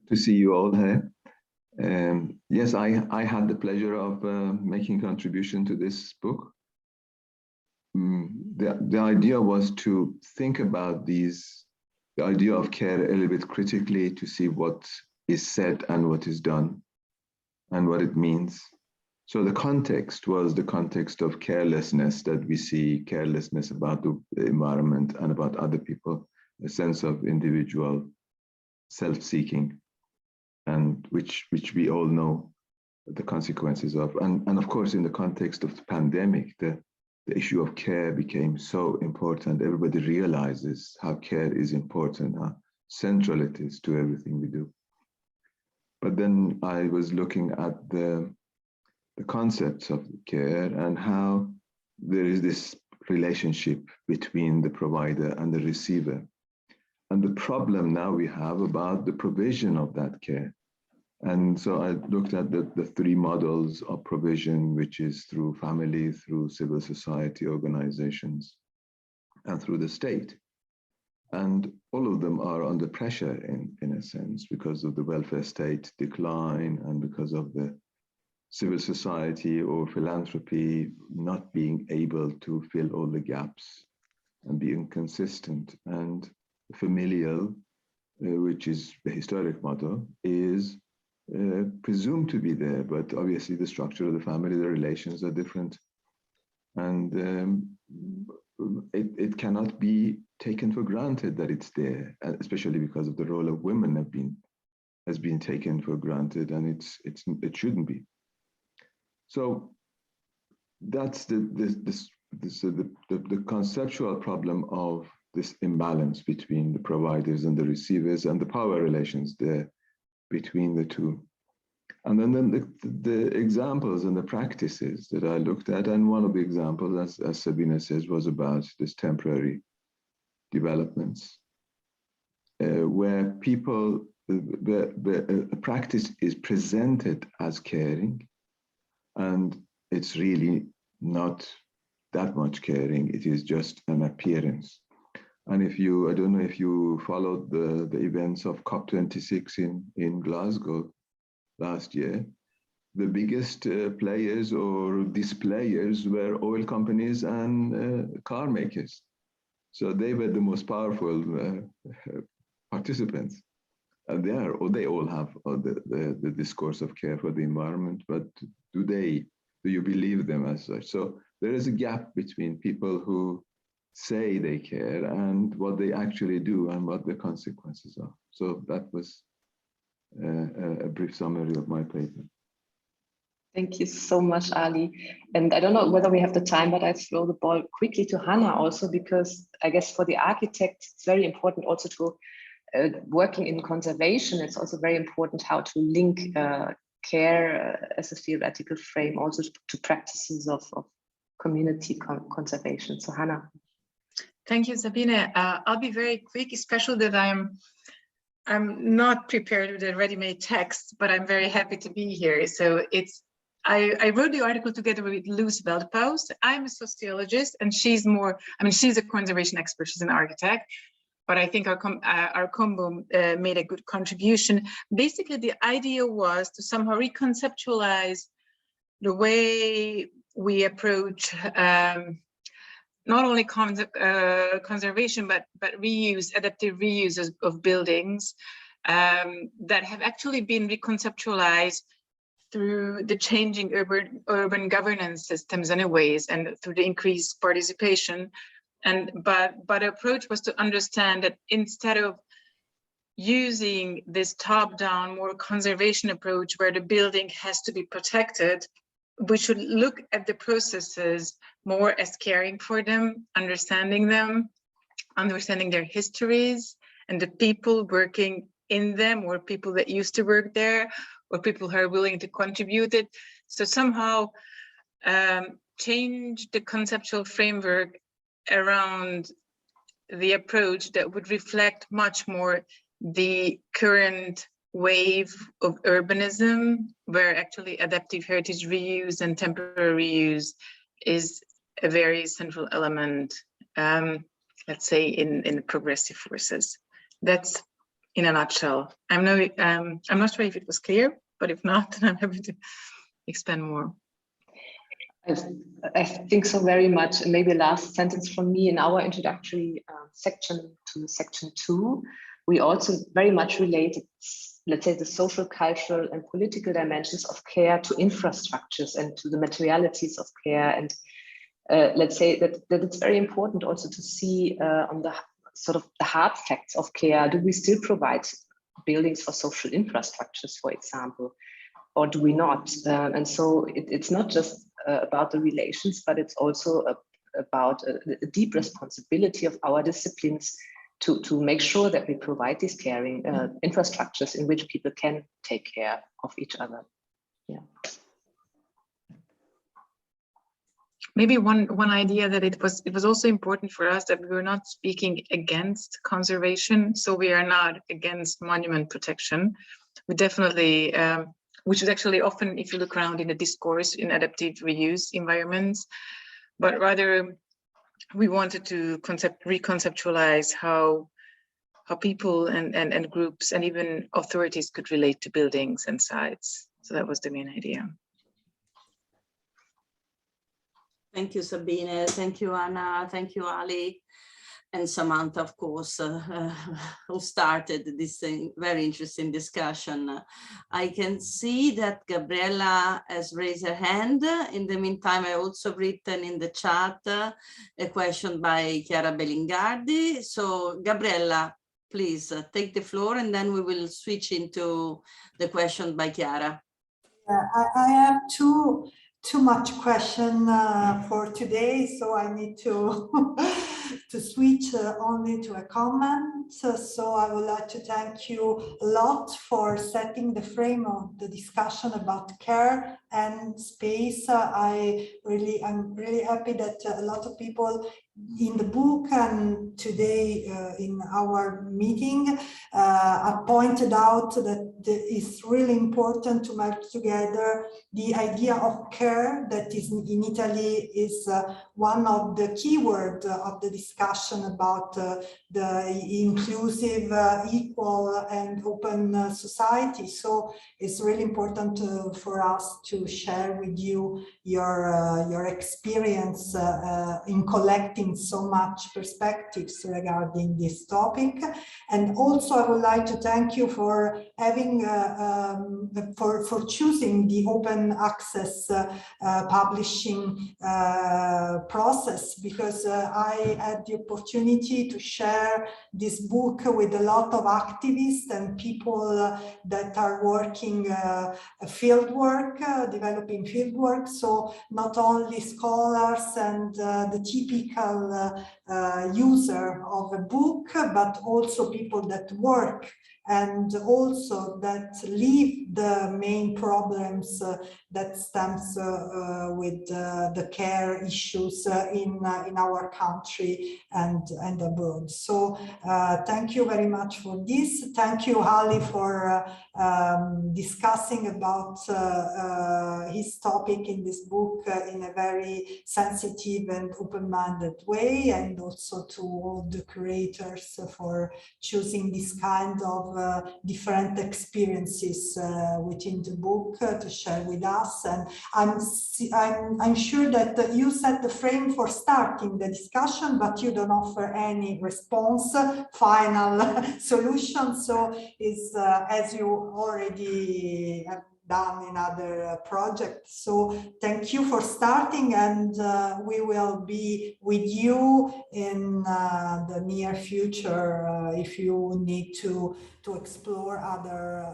S8: to see you all here. Yes, I had the pleasure of making contribution to this book. The idea was to think about the idea of care a little bit critically, to see what is said and what is done and what it means. So the context was the context of carelessness, that we see carelessness about the environment and about other people, a sense of individual self-seeking, and which we all know the consequences of. And of course, in the context of the pandemic, the issue of care became so important. Everybody realizes how care is important, how central it is to everything we do. But then I was looking at the concepts of care and how there is this relationship between the provider and the receiver, and the problem now we have about the provision of that care. And so I looked at the three models of provision, which is through family, through civil society organizations, and through the state. And all of them are under pressure in a sense, because of the welfare state decline and because of the civil society or philanthropy not being able to fill all the gaps and being consistent. And familial, which is the historic model, is presumed to be there, but obviously the structure of the family, the relations are different. And it cannot be taken for granted that it's there, especially because of the role of women has been taken for granted, and it shouldn't be. So that's the conceptual problem of this imbalance between the providers and the receivers, and the power relations there between the two. And then the examples and the practices that I looked at, and one of the examples, as Sabine says, was about this temporary developments, where a practice is presented as caring, and it's really not that much caring, it is just an appearance. And I don't know if you followed the events of COP26 in Glasgow last year, the biggest players or displayers were oil companies and car makers. So they were the most powerful participants. And they all have the discourse of care for the environment, but do you believe them as such? So there is a gap between people who say they care and what they actually do and what the consequences are. So that was a brief summary of my paper.
S4: Thank you so much, Ali. And I don't know whether we have the time, but I throw the ball quickly to Hannah also, because I guess for the architect, it's very important also to working in conservation. It's also very important how to link care as a theoretical frame also to practices of community conservation. So Hannah.
S9: Thank you, Sabine. I'll be very quick, especially that I'm not prepared with a ready-made text, but I'm very happy to be here. So I wrote the article together with Loes Veldpaus. I'm a sociologist, and she's she's a conservation expert, she's an architect, but I think our combo made a good contribution. Basically, the idea was to somehow reconceptualize the way we approach not only conservation, but adaptive reuse of buildings that have actually been reconceptualized through the changing urban governance systems in a ways, and through the increased participation. But the approach was to understand that instead of using this top-down, more conservation approach where the building has to be protected, we should look at the processes more as caring for them, understanding their histories, and the people working in them, or people that used to work there, or people who are willing to contribute it. So somehow change the conceptual framework around the approach that would reflect much more the current wave of urbanism, where actually adaptive heritage reuse and temporary reuse is a very central element, let's say, in progressive forces. That's in a nutshell. I'm not sure if it was clear, but if not, then I'm happy to expand more.
S4: I think so very much. And maybe last sentence from me in our introductory section to section 2, we also very much related, let's say, the social, cultural, and political dimensions of care to infrastructures and to the materialities of care. And let's say that it's very important also to see on the sort of the hard facts of care. Do we still provide buildings for social infrastructures, for example, or do we not? And so it's not just about the relations, but it's also about a deep responsibility of our disciplines to make sure that we provide these caring infrastructures in which people can take care of each other. Yeah.
S9: Maybe one idea that it was also important for us that we were not speaking against conservation, so we are not against monument protection. We definitely, which is actually often, if you look around in the discourse in adaptive reuse environments, but rather we wanted to reconceptualize how people and groups and even authorities could relate to buildings and sites. So that was the main idea.
S2: Thank you, Sabine. Thank you, Anna. Thank you, Ali. And Samantha, of course, who started this very interesting discussion. I can see that Gabriella has raised her hand. In the meantime, I also written in the chat a question by Chiara Bellingardi. So Gabriella, please take the floor, and then we will switch into the question by Chiara.
S10: I have too much question for today, so I need to to switch only to a comment. So I would like to thank you a lot for setting the frame of the discussion about care and space. I'm really happy that a lot of people in the book and today in our meeting have pointed out that it's really important to merge together the idea of care that is in Italy is one of the keywords of the discussion about the inclusive, equal and open society. So it's really important for us to share with you your experience in collecting so much perspectives regarding this topic. And also I would like to thank you for having for choosing the open access publishing process, because I had the opportunity to share this book with a lot of activists and people that are working field work, developing field work. So not only scholars and the typical user of a book, but also people that work and also that live the main problems that stems with the care issues in our country and abroad. So thank you very much for this. Thank you, Ali, for discussing about his topic in this book in a very sensitive and open-minded way, and also to all the creators for choosing this kind of different experiences within the book to share with us. And I'm sure that you set the frame for starting the discussion, but you don't offer any response, final solution. So it's as you already have done in other projects. So thank you for starting, and we will be with you in the near future if you need to explore other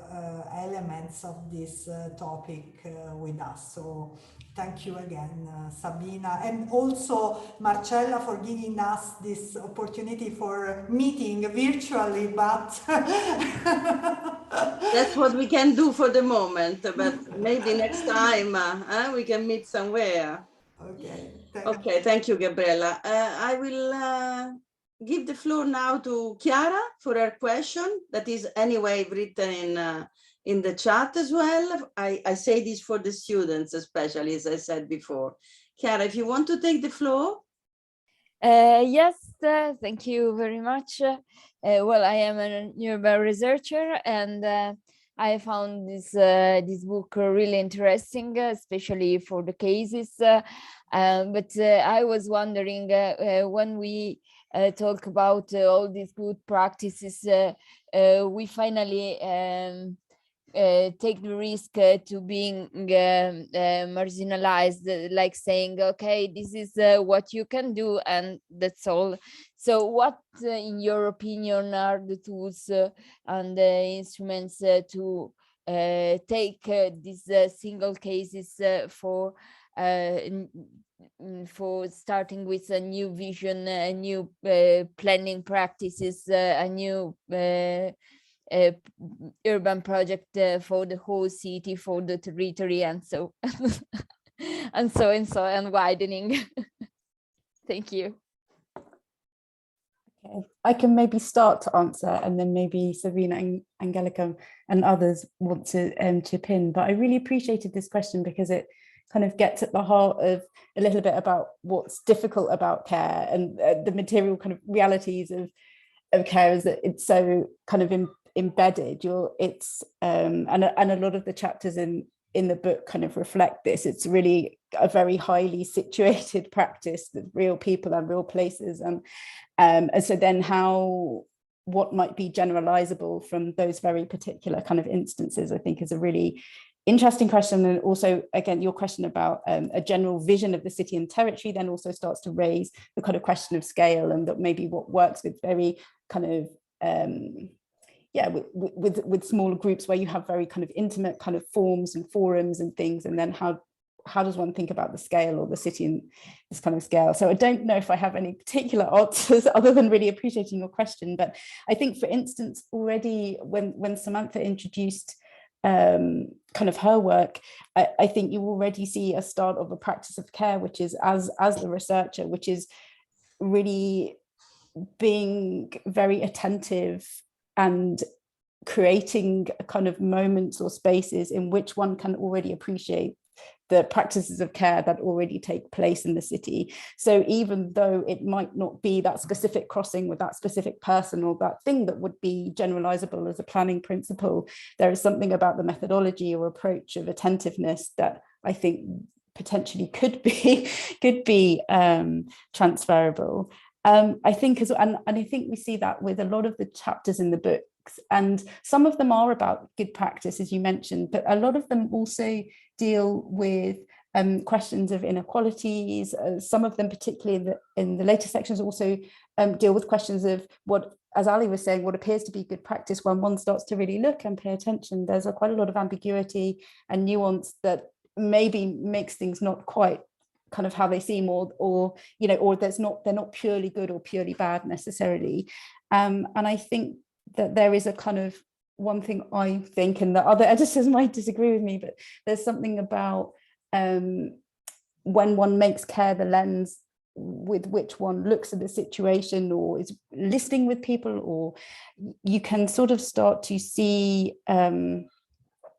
S10: elements of this topic with us. So thank you again, Sabina, and also Marcella for giving us this opportunity for meeting virtually, but
S2: that's what we can do for the moment, but maybe next time we can meet somewhere.
S10: Okay.
S2: Okay, thank you, Gabriella. I will give the floor now to Chiara for her question that is anyway written in the chat as well. I say this for the students, especially, as I said before. Chiara, if you want to take the floor.
S11: Yes, thank you very much. Well, I am a Knierbein researcher, and I found this book really interesting, especially for the cases. But I was wondering, when we talk about all these good practices, we finally take the risk to being marginalized, like saying, okay, this is what you can do and that's all. So what, in your opinion, are the tools and the instruments to take these single cases for starting with a new vision, a new planning practices, a new urban project for the whole city, for the territory, and so and widening. Thank you.
S5: Okay, I can maybe start to answer, and then maybe Sabine and Angelika and others want to chip in. But I really appreciated this question because it kind of gets at the heart of a little bit about what's difficult about care and the material kind of realities of care, is that it's so kind of embedded. And a lot of the chapters in the book kind of reflect this. It's really a very highly situated practice with real people and real places, and so then what might be generalizable from those very particular kind of instances, I think, is a really interesting question. And also, again, your question about a general vision of the city and territory then also starts to raise the kind of question of scale, and that maybe what works with very kind of with smaller groups where you have very kind of intimate kind of forms and forums and things, and then how does one think about the scale or the city in this kind of scale? So I don't know if I have any particular answers other than really appreciating your question. But I think, for instance, already when Samantha introduced kind of her work, I think you already see a start of a practice of care, which is, as the researcher, which is really being very attentive and creating kind of moments or spaces in which one can already appreciate the practices of care that already take place in the city. So even though it might not be that specific crossing with that specific person or that thing that would be generalizable as a planning principle, there is something about the methodology or approach of attentiveness that I think potentially could be transferable. I think and I think we see that with a lot of the chapters in the books, and some of them are about good practice, as you mentioned, but a lot of them also deal with questions of inequalities. Some of them, particularly in the later sections, also deal with questions of what, as Ali was saying, what appears to be good practice when one starts to really look and pay attention. There's quite a lot of ambiguity and nuance that maybe makes things not quite kind of how they seem, or they're not purely good or purely bad necessarily. And I think that there is a kind of one thing I think, and the other editors might disagree with me, but there's something about when one makes care the lens with which one looks at the situation or is listening with people, or you can sort of start to see,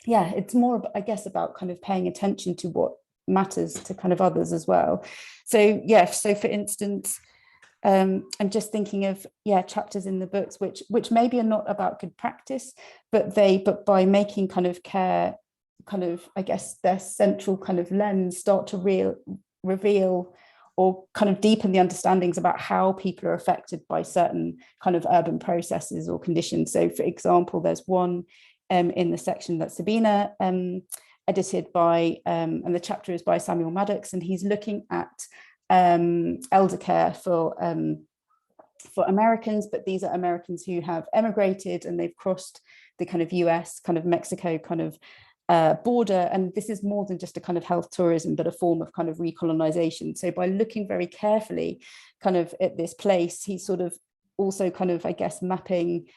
S5: it's more, I guess, about kind of paying attention to what matters to kind of others as well. So so for instance, I'm just thinking of chapters in the books which maybe are not about good practice, but by making kind of care kind of, I guess, their central kind of lens, start to reveal or kind of deepen the understandings about how people are affected by certain kind of urban processes or conditions. So for example, there's one in the section that Sabine edited by, and the chapter is by Samuel Maddox, and he's looking at elder care for Americans, but these are Americans who have emigrated and they've crossed the kind of US, kind of Mexico kind of border. And this is more than just a kind of health tourism, but a form of kind of recolonization. So by looking very carefully kind of at this place, he's sort of also kind of, I guess, mapping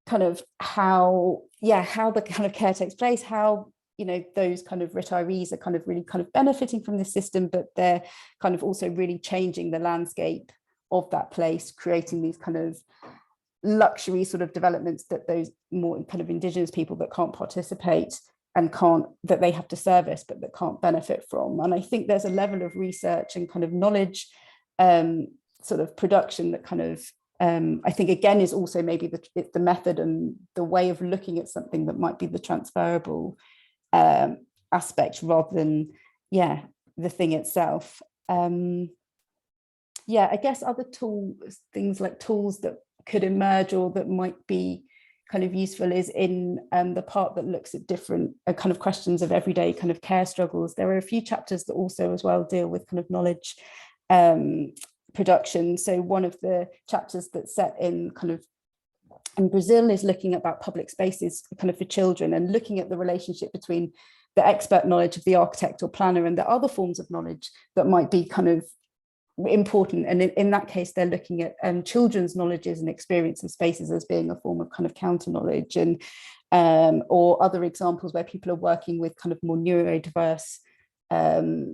S5: kind of how the kind of care takes place, how you know, those kind of retirees are kind of really kind of benefiting from this system, but they're kind of also really changing the landscape of that place, creating these kind of luxury sort of developments that those more kind of indigenous people that can't participate and that they have to service, but that can't benefit from. And I think there's a level of research and kind of knowledge sort of production that kind of, I think again is also maybe the method and the way of looking at something that might be the transferable aspect rather than, yeah, the thing itself. Yeah, I guess other tools, things like tools that could emerge or that might be kind of useful is in the part that looks at different kind of questions of everyday kind of care struggles. There are a few chapters that also as well deal with kind of knowledge production. So one of the chapters that's set in kind of in Brazil is looking about public spaces kind of for children and looking at the relationship between the expert knowledge of the architect or planner and the other forms of knowledge that might be kind of important. And in that case, they're looking at children's knowledges and experience of spaces as being a form of kind of counter knowledge, and or other examples where people are working with kind of more neurodiverse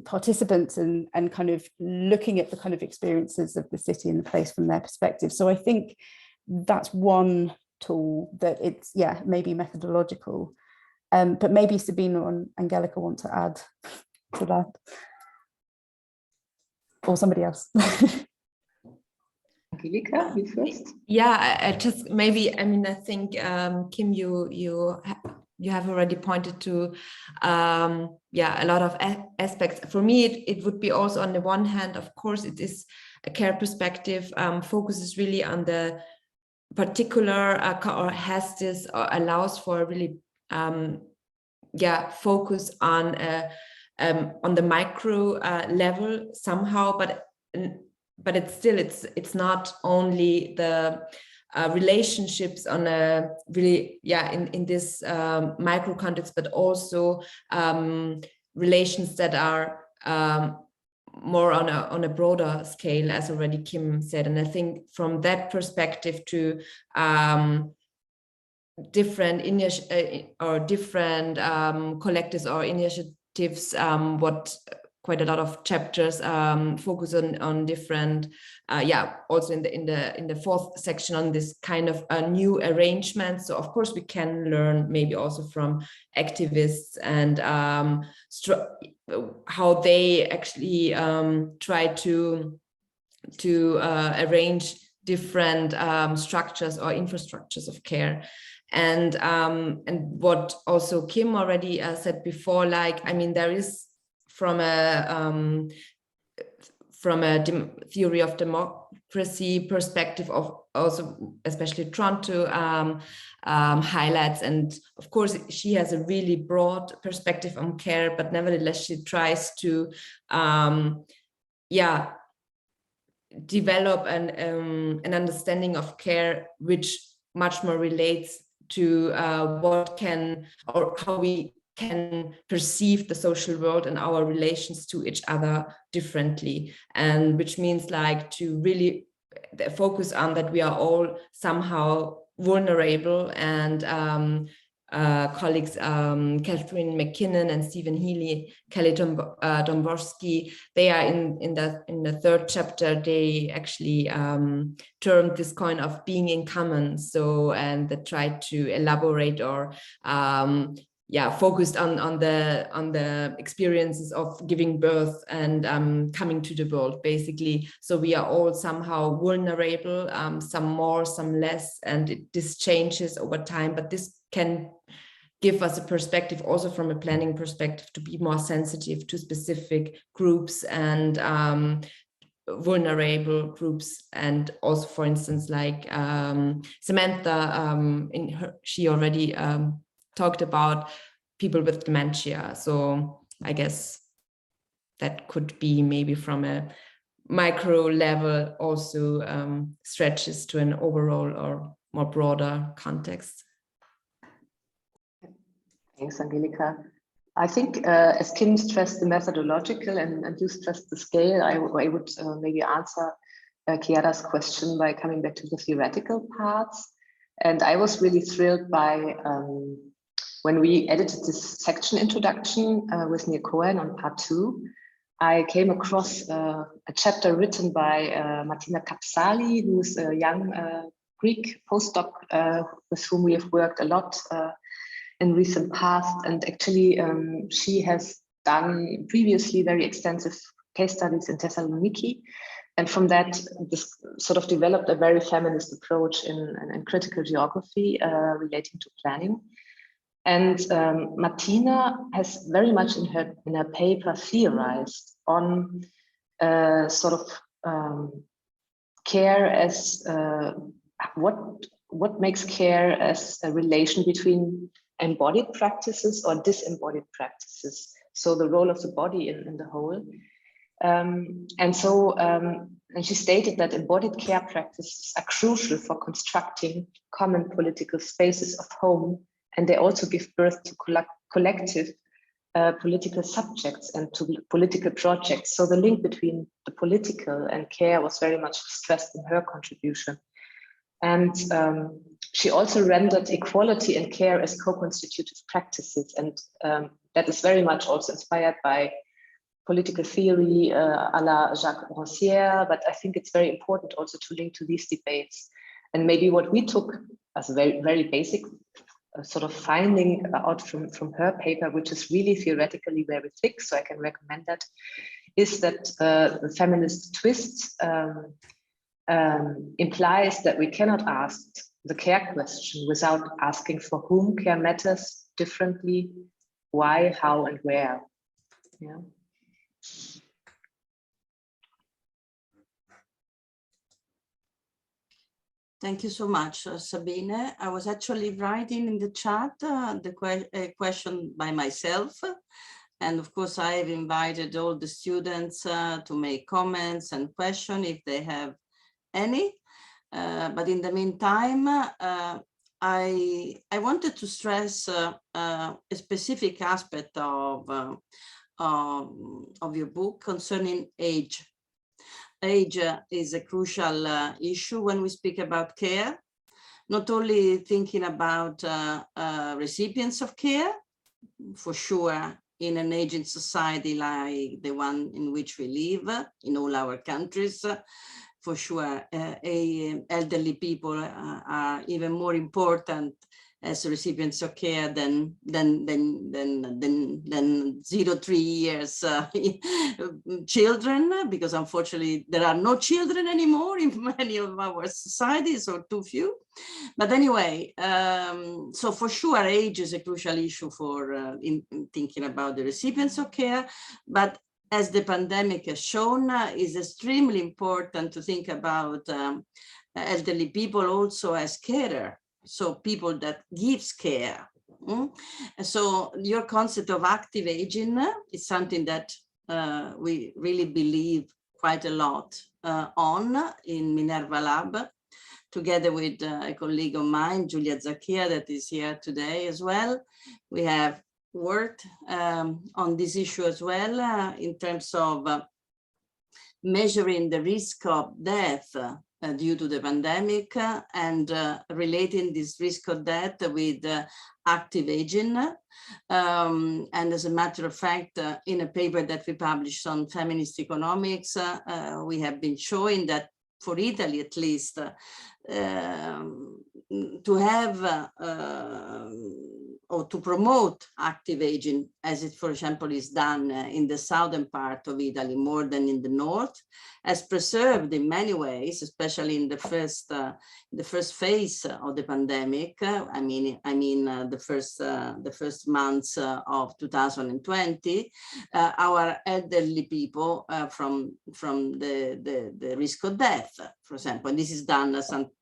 S5: participants and kind of looking at the kind of experiences of the city and the place from their perspective. So I think that's one tool that it's, yeah, maybe methodological, but maybe Sabine or Angelika want to add to that, or somebody else.
S4: Angelika, you first.
S1: Yeah, I just maybe, I mean, I think Kim, you have already pointed to yeah, a lot of aspects. For me, it would be also, on the one hand, of course, it is a care perspective, focuses really on the particular or has this or allows for really yeah, focus on the micro level somehow, but it's still, it's not only the relationships on a really, yeah, in this micro context, but also relations that are more on a broader scale, as already Kim said. And I think from that perspective to different collectives or initiatives, what quite a lot of chapters focus on different, yeah, also in the fourth section on this kind of new arrangement. So of course we can learn maybe also from activists and how they actually try to arrange different structures or infrastructures of care. And what also Kim already said before, like, I mean, there is from a theory of democracy perspective of also, especially Toronto highlights, and of course she has a really broad perspective on care, but nevertheless she tries to yeah, develop an understanding of care which much more relates to what can, or how we can perceive the social world and our relations to each other differently, and which means like to really focus on that we are all somehow vulnerable. And colleagues Catherine McKinnon and Stephen Healy, Kelly Domborski, they are in the third chapter, they actually termed this kind of being in common. So, and they tried to elaborate or yeah, focused on the experiences of giving birth and coming to the world, basically. So we are all somehow vulnerable, some more, some less, and this changes over time. But this can give us a perspective also from a planning perspective to be more sensitive to specific groups and vulnerable groups. And also, for instance, like Samantha, she already talked about people with dementia. So I guess that could be maybe from a micro level also stretches to an overall or more broader context.
S4: Thanks, Angelika. I think as Kim stressed the methodological and you stressed the scale, I would maybe answer Chiara's question by coming back to the theoretical parts. And I was really thrilled by when we edited this section introduction with Cohen on part 2, I came across a chapter written by Martina Kapsali, who's a young Greek postdoc with whom we have worked a lot in recent past. And actually, she has done previously very extensive case studies in Thessaloniki. And from that, this sort of developed a very feminist approach in critical geography relating to planning. And Martina has very much in her paper theorized on sort of care as what makes care as a relation between embodied practices or disembodied practices. So the role of the body in the whole. And she stated that embodied care practices are crucial for constructing common political spaces of home, and they also give birth to collective political subjects and to political projects. So the link between the political and care was very much stressed in her contribution. And she also rendered equality and care as co-constitutive practices. And that is very much also inspired by political theory a la Jacques Rancière, but I think it's very important also to link to these debates. And maybe what we took as a very, very basic sort of finding out from her paper, which is really theoretically very thick, so I can recommend that, is that the feminist twist implies that we cannot ask the care question without asking for whom care matters differently, why, how, and where. Yeah.
S2: Thank you so much, Sabine. I was actually writing in the chat a question by myself. And of course, I have invited all the students to make comments and questions if they have any. But in the meantime, I wanted to stress a specific aspect of your book concerning age. Age is a crucial issue when we speak about care, not only thinking about recipients of care, for sure, in an aging society like the one in which we live, in all our countries, for sure, elderly people are even more important as recipients of care than 0-3 years children, because unfortunately there are no children anymore in many of our societies, or too few. But anyway, so for sure age is a crucial issue for in thinking about the recipients of care, but as the pandemic has shown, is extremely important to think about elderly people also as carer. So people that gives care. So your concept of active aging is something that we really believe quite a lot on in Minerva Lab, together with a colleague of mine, Giulia Zacchia, that is here today as well. We have worked on this issue as well in terms of measuring the risk of death due to the pandemic and relating this risk of death with active aging. And as a matter of fact, in a paper that we published on feminist economics, we have been showing that for Italy at least, to have or to promote active aging, as it, for example, is done in the southern part of Italy more than in the north, has preserved in many ways, especially in the first phase of the pandemic. I mean the first months of 2020, our elderly people from the risk of death, for example, and this is done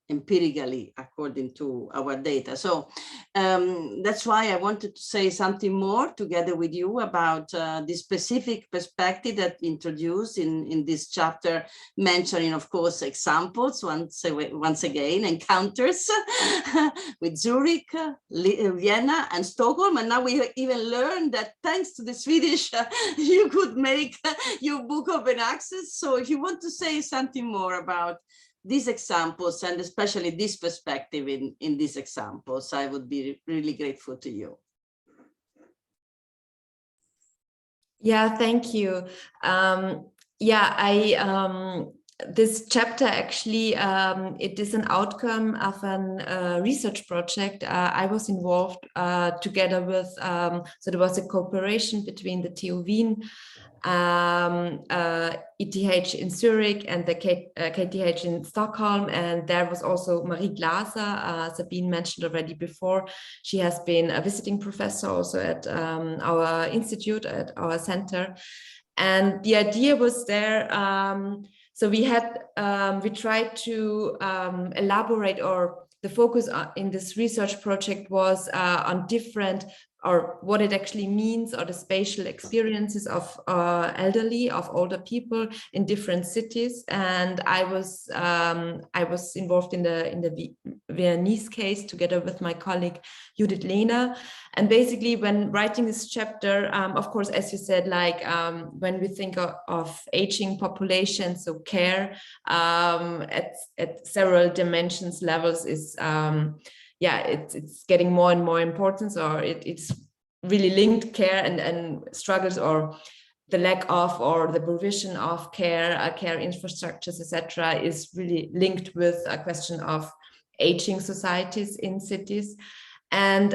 S2: empirically according to our data. So that's why I wanted to say something more together with you about this specific perspective that introduced in this chapter, mentioning, of course, examples once again, encounters with Zurich, Vienna, and Stockholm. And now we even learned that thanks to the Swedish, you could make your book open access. So if you want to say something more about these examples, and especially this perspective in these examples, I would be really grateful to you.
S1: Yeah, thank you. This chapter actually, it is an outcome of a research project. I was involved together with, so there was a cooperation between the TU Wien, ETH in Zurich and the KTH in Stockholm. And there was also Marie Glaser, Sabine mentioned already before. She has been a visiting professor also at our institute, at our center. And the idea was there, so we tried to elaborate, or the focus in this research project was on different, or what it actually means, or the spatial experiences of older people in different cities. And I was involved in the Viennese case together with my colleague Judith Lehner. And basically, when writing this chapter, of course, as you said, like when we think of aging populations, so care at several dimensions levels is it's getting more and more important, or it's really linked. Care and struggles, or the lack of, or the provision of care infrastructures, etc., is really linked with a question of aging societies in cities. And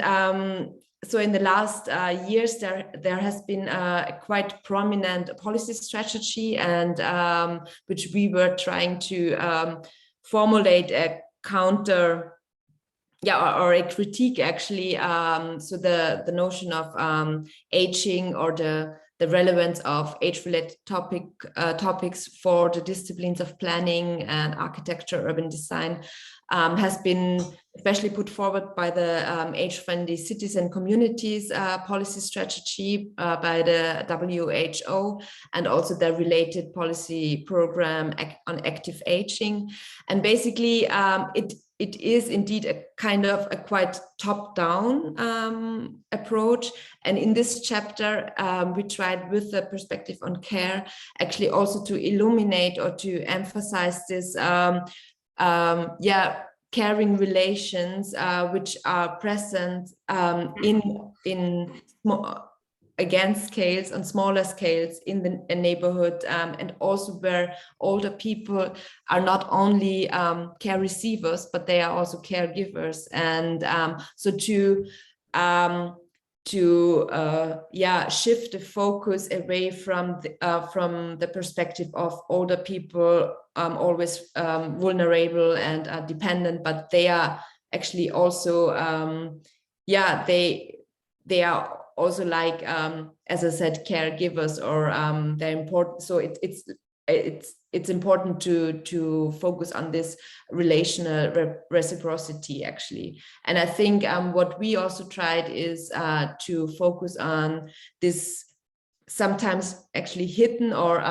S1: so in the last years, there has been a quite prominent policy strategy, and which we were trying to formulate a counter, or a critique actually. So the notion of aging, or the relevance of age-related topics for the disciplines of planning and architecture, urban design, has been especially put forward by the age-friendly cities and communities policy strategy by the WHO, and also the related policy program on active aging. And basically, it is indeed a kind of a quite top-down approach. And in this chapter, we tried, with the perspective on care, actually also to illuminate or to emphasize this caring relations which are present on smaller scales in the neighborhood, and also where older people are not only care receivers, but they are also caregivers. And so to shift the focus away from the perspective of older people always vulnerable and dependent, but they are actually also they are also, like as I said, caregivers, or they're important. So it's important to focus on this relational reciprocity actually. And I think what we also tried is to focus on this sometimes actually hidden or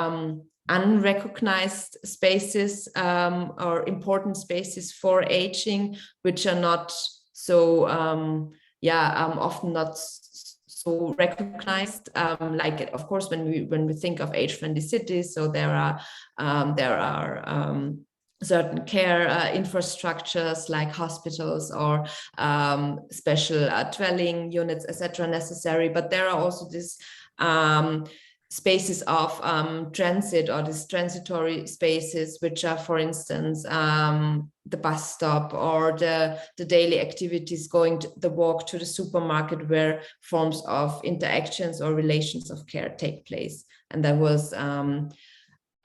S1: unrecognized spaces, or important spaces for aging, which are not so often not so recognized. Like, of course, when we think of age-friendly cities, so there are certain care infrastructures like hospitals or special dwelling units, etc., necessary. But there are also these spaces of transit, or these transitory spaces, which are, for instance, the bus stop, or the daily activities, the walk to the supermarket, where forms of interactions or relations of care take place. And that was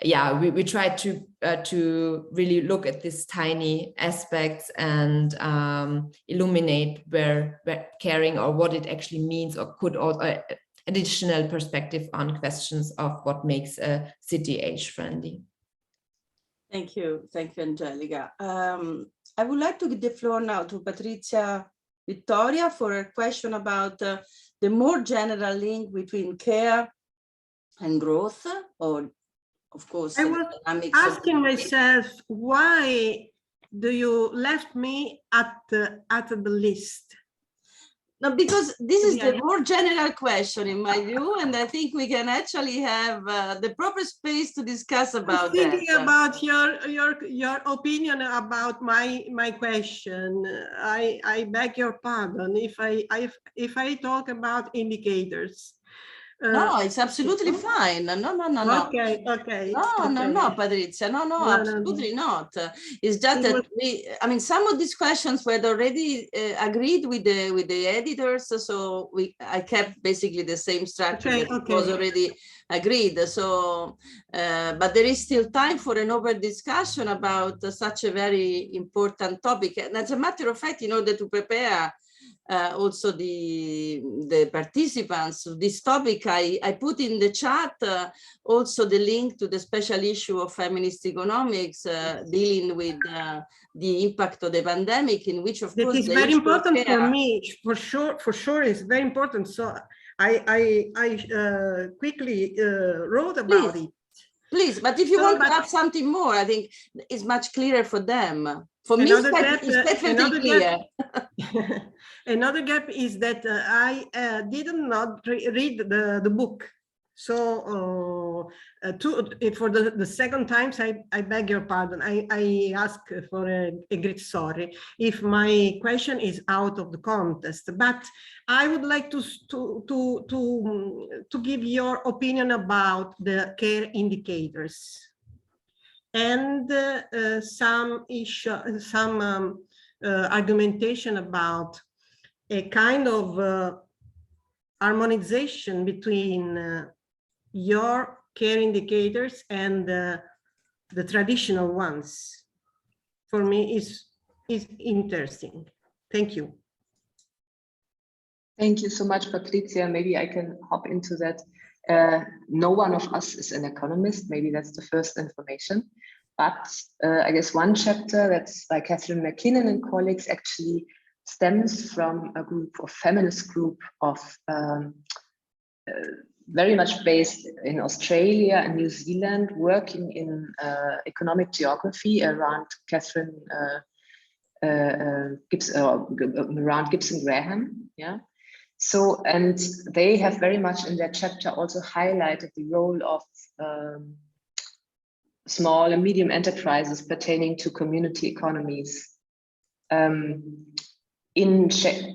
S1: we tried to really look at these tiny aspects and illuminate where caring, or what it actually means, or could also additional perspective on questions of what makes a city age-friendly.
S2: Thank you, Angelika. I would like to give the floor now to Patrizia Vittoria for a question about the more general link between care and growth, or of course,
S12: I was asking myself, why do you left me at the list?
S2: No, because this is the more general question in my view, and I think we can actually have the proper space to discuss about that.
S12: Thinking about your opinion about my question, I beg your pardon if I talk about indicators.
S2: No, it's absolutely fine. No.
S12: Okay.
S2: No, Patrizia. No, absolutely not. It's just that I mean, some of these questions were already agreed with the editors, so I kept basically the same structure that was already agreed. So, but there is still time for an open discussion about such a very important topic. And as a matter of fact, in order to prepare also the participants of this topic, I put in the chat also the link to the special issue of Feminist Economics dealing with the impact of the pandemic, in which of course
S12: it's very important for me, for sure it's very important. So I quickly wrote about it.
S2: Please, but if you want to add something more, I think it's much clearer for them. For me, it's definitely clear.
S12: Another gap is that I did not read the book. So for the second time, I beg your pardon. I ask for a great sorry if my question is out of the context. But I would like to give your opinion about the care indicators and some argumentation about a kind of harmonization between your care indicators and the traditional ones. For me, is interesting. Thank you.
S4: Thank you so much, Patrizia. Maybe I can hop into that. No one of us is an economist. Maybe that's the first information. But I guess one chapter that's by Catherine McKinnon and colleagues actually stems from a feminist group of very much based in Australia and New Zealand, working in economic geography around around Gibson Graham. Yeah. So, and they have very much in their chapter also highlighted the role of small and medium enterprises pertaining to community economies in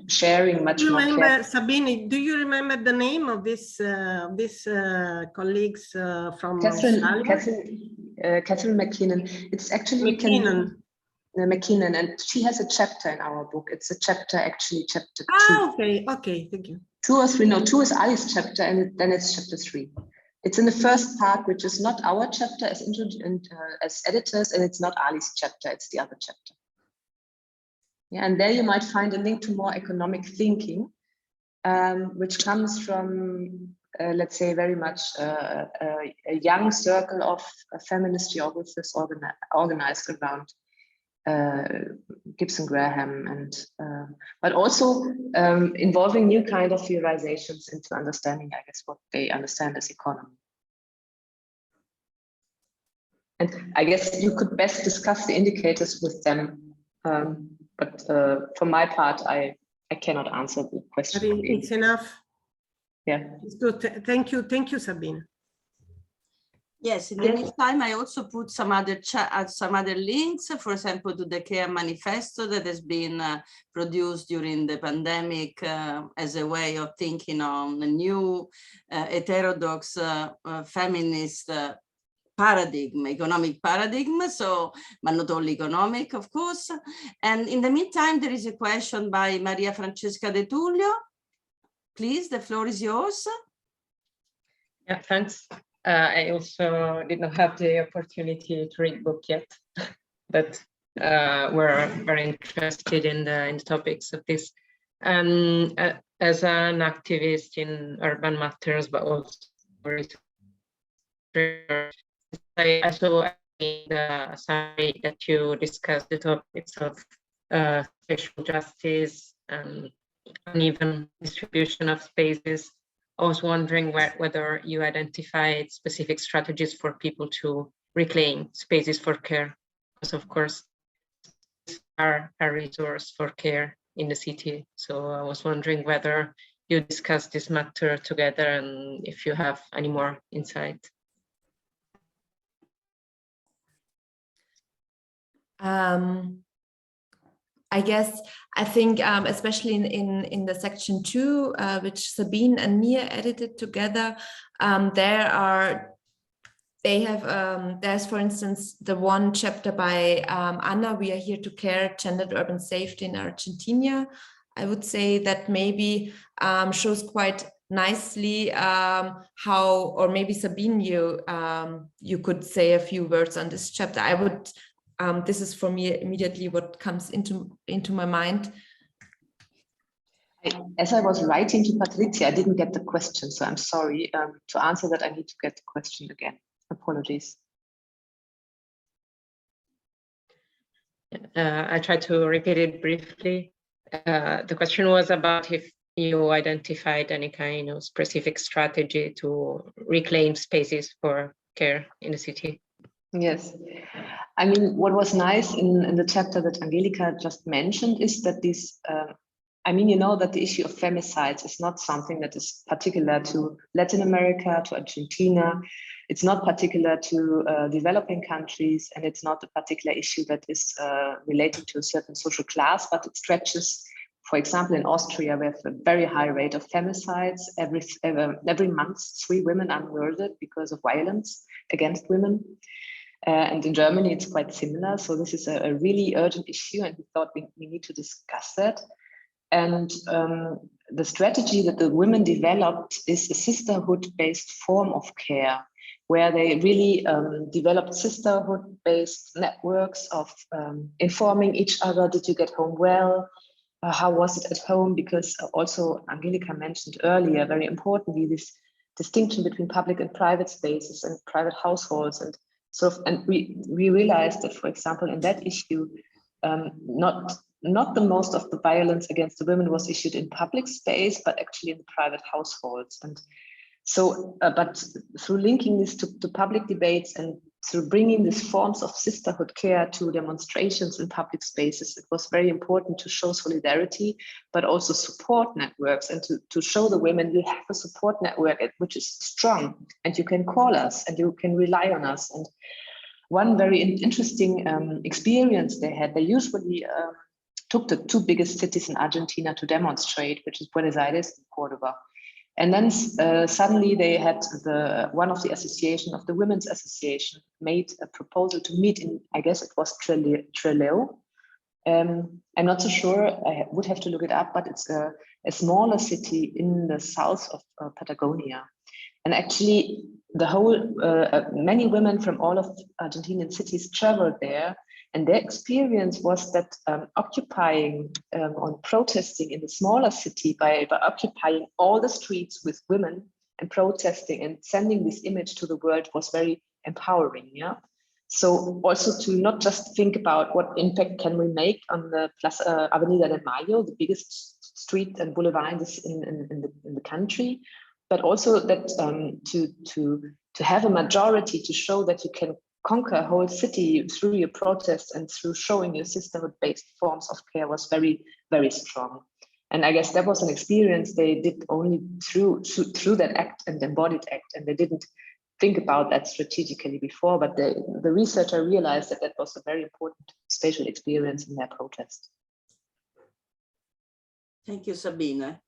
S4: sharing much more care.
S12: Sabine, do you remember the name of this colleagues from
S4: Catherine McKinnon? It's actually McKinnon, and she has a chapter in our book. It's a chapter, actually chapter 2.
S12: Okay, thank you.
S4: 2 or 3, no, 2 is Ali's chapter, and then it's chapter 3. It's in the first part, which is not our chapter as editors, and it's not Ali's chapter, it's the other chapter. Yeah, and there you might find a link to more economic thinking, which comes from, let's say, very much a young circle of feminist geographers organized around Gibson Graham, and but also involving new kind of theorizations into understanding, I guess, what they understand as economy. And I guess you could best discuss the indicators with them. But for my part, I cannot answer the question.
S12: It's enough.
S4: Yeah.
S12: It's good. Thank you, Sabine.
S2: Yes, in the meantime, I also put some other links, for example, to the Care Manifesto that has been produced during the pandemic as a way of thinking on a new heterodox feminist paradigm, economic paradigm, so, but not only economic, of course. And in the meantime, there is a question by Maria Francesca De Tullio. Please, the floor is yours.
S13: Yeah, thanks. I also did not have the opportunity to read the book yet, but we're very interested in the topics of this. As an activist in urban matters, but also I saw in the summary that you discussed the topics of social justice and uneven distribution of spaces. I was wondering whether you identified specific strategies for people to reclaim spaces for care, because of course, are a resource for care in the city. So I was wondering whether you discussed this matter together and if you have any more insight.
S1: I guess I think especially in the section 2, which Sabine and Mia edited together, there's, for instance, the one chapter by Anna, We Are Here to Care, Gendered Urban Safety in Argentina. I would say that maybe shows quite nicely how, or maybe Sabine, you could say a few words on this chapter. I would, this is for me immediately what comes into my mind.
S4: As I was writing to Patrizia, I didn't get the question, so I'm sorry. To answer that, I need to get the question again. Apologies.
S13: I tried to repeat it briefly. The question was about if you identified any kind of specific strategy to reclaim spaces for care in the city.
S4: Yes. I mean, what was nice in the chapter that Angelika just mentioned is that these, I mean, you know that the issue of femicides is not something that is particular to Latin America, to Argentina. It's not particular to developing countries, and it's not a particular issue that is related to a certain social class, but it stretches, for example, in Austria, we have a very high rate of femicides. Every month, 3 women are murdered because of violence against women. And in Germany, it's quite similar. So this is a really urgent issue, and we thought we need to discuss that. And the strategy that the women developed is a sisterhood-based form of care, where they really developed sisterhood-based networks of informing each other. Did you get home well? How was it at home? Because also Angelika mentioned earlier, very importantly, this distinction between public and private spaces and private households. And sort of, and we realized that, for example, in that issue, not the most of the violence against the women was issued in public space, but actually in the private households. And so, but through linking this to public debates and through bringing these forms of sisterhood care to demonstrations in public spaces, it was very important to show solidarity, but also support networks, and to show the women you have a support network which is strong, and you can call us and you can rely on us. And one very interesting experience they had, they usually took the 2 biggest cities in Argentina to demonstrate, which is Buenos Aires and Cordoba. And then suddenly they had one of the association of the Women's Association made a proposal to meet in, I guess it was Trelew. I'm not so sure, I would have to look it up, but it's a smaller city in the south of Patagonia. And actually the whole, many women from all of Argentinian cities traveled there. And their experience was that occupying or protesting in the smaller city by occupying all the streets with women and protesting and sending this image to the world was very empowering. Yeah. So also to not just think about what impact can we make on the Avenida de Mayo, the biggest street and boulevard in the country, but also that to have a majority to show that you can conquer a whole city through your protest and through showing your sisterhood-based forms of care was very, very strong. And I guess that was an experience they did only through that act and embodied act, and they didn't think about that strategically before, but the researcher realized that was a very important spatial experience in their protest.
S2: Thank you, Sabine.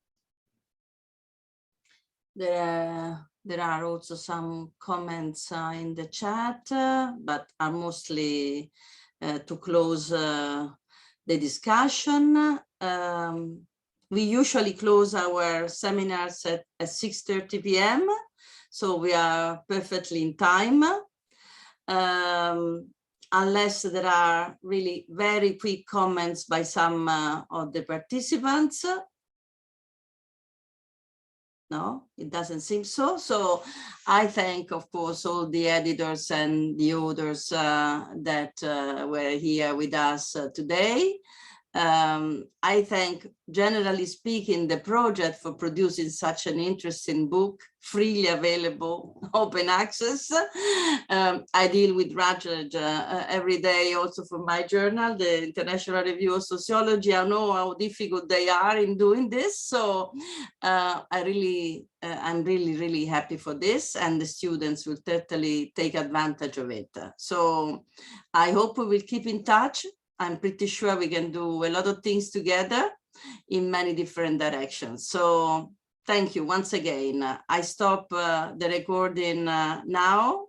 S2: There are also some comments in the chat, but are mostly to close the discussion. We usually close our seminars at 6:30 p.m. So we are perfectly in time. Unless there are really very quick comments by some of the participants. No, it doesn't seem so. So I thank, of course, all the editors and the authors that were here with us today. I thank, generally speaking, the project for producing such an interesting book, freely available, open access. I deal with Routledge every day, also for my journal, the International Review of Sociology. I know how difficult they are in doing this. So I'm really happy for this, and the students will totally take advantage of it. So I hope we will keep in touch. I'm pretty sure we can do a lot of things together in many different directions. So thank you once again. I stop the recording now,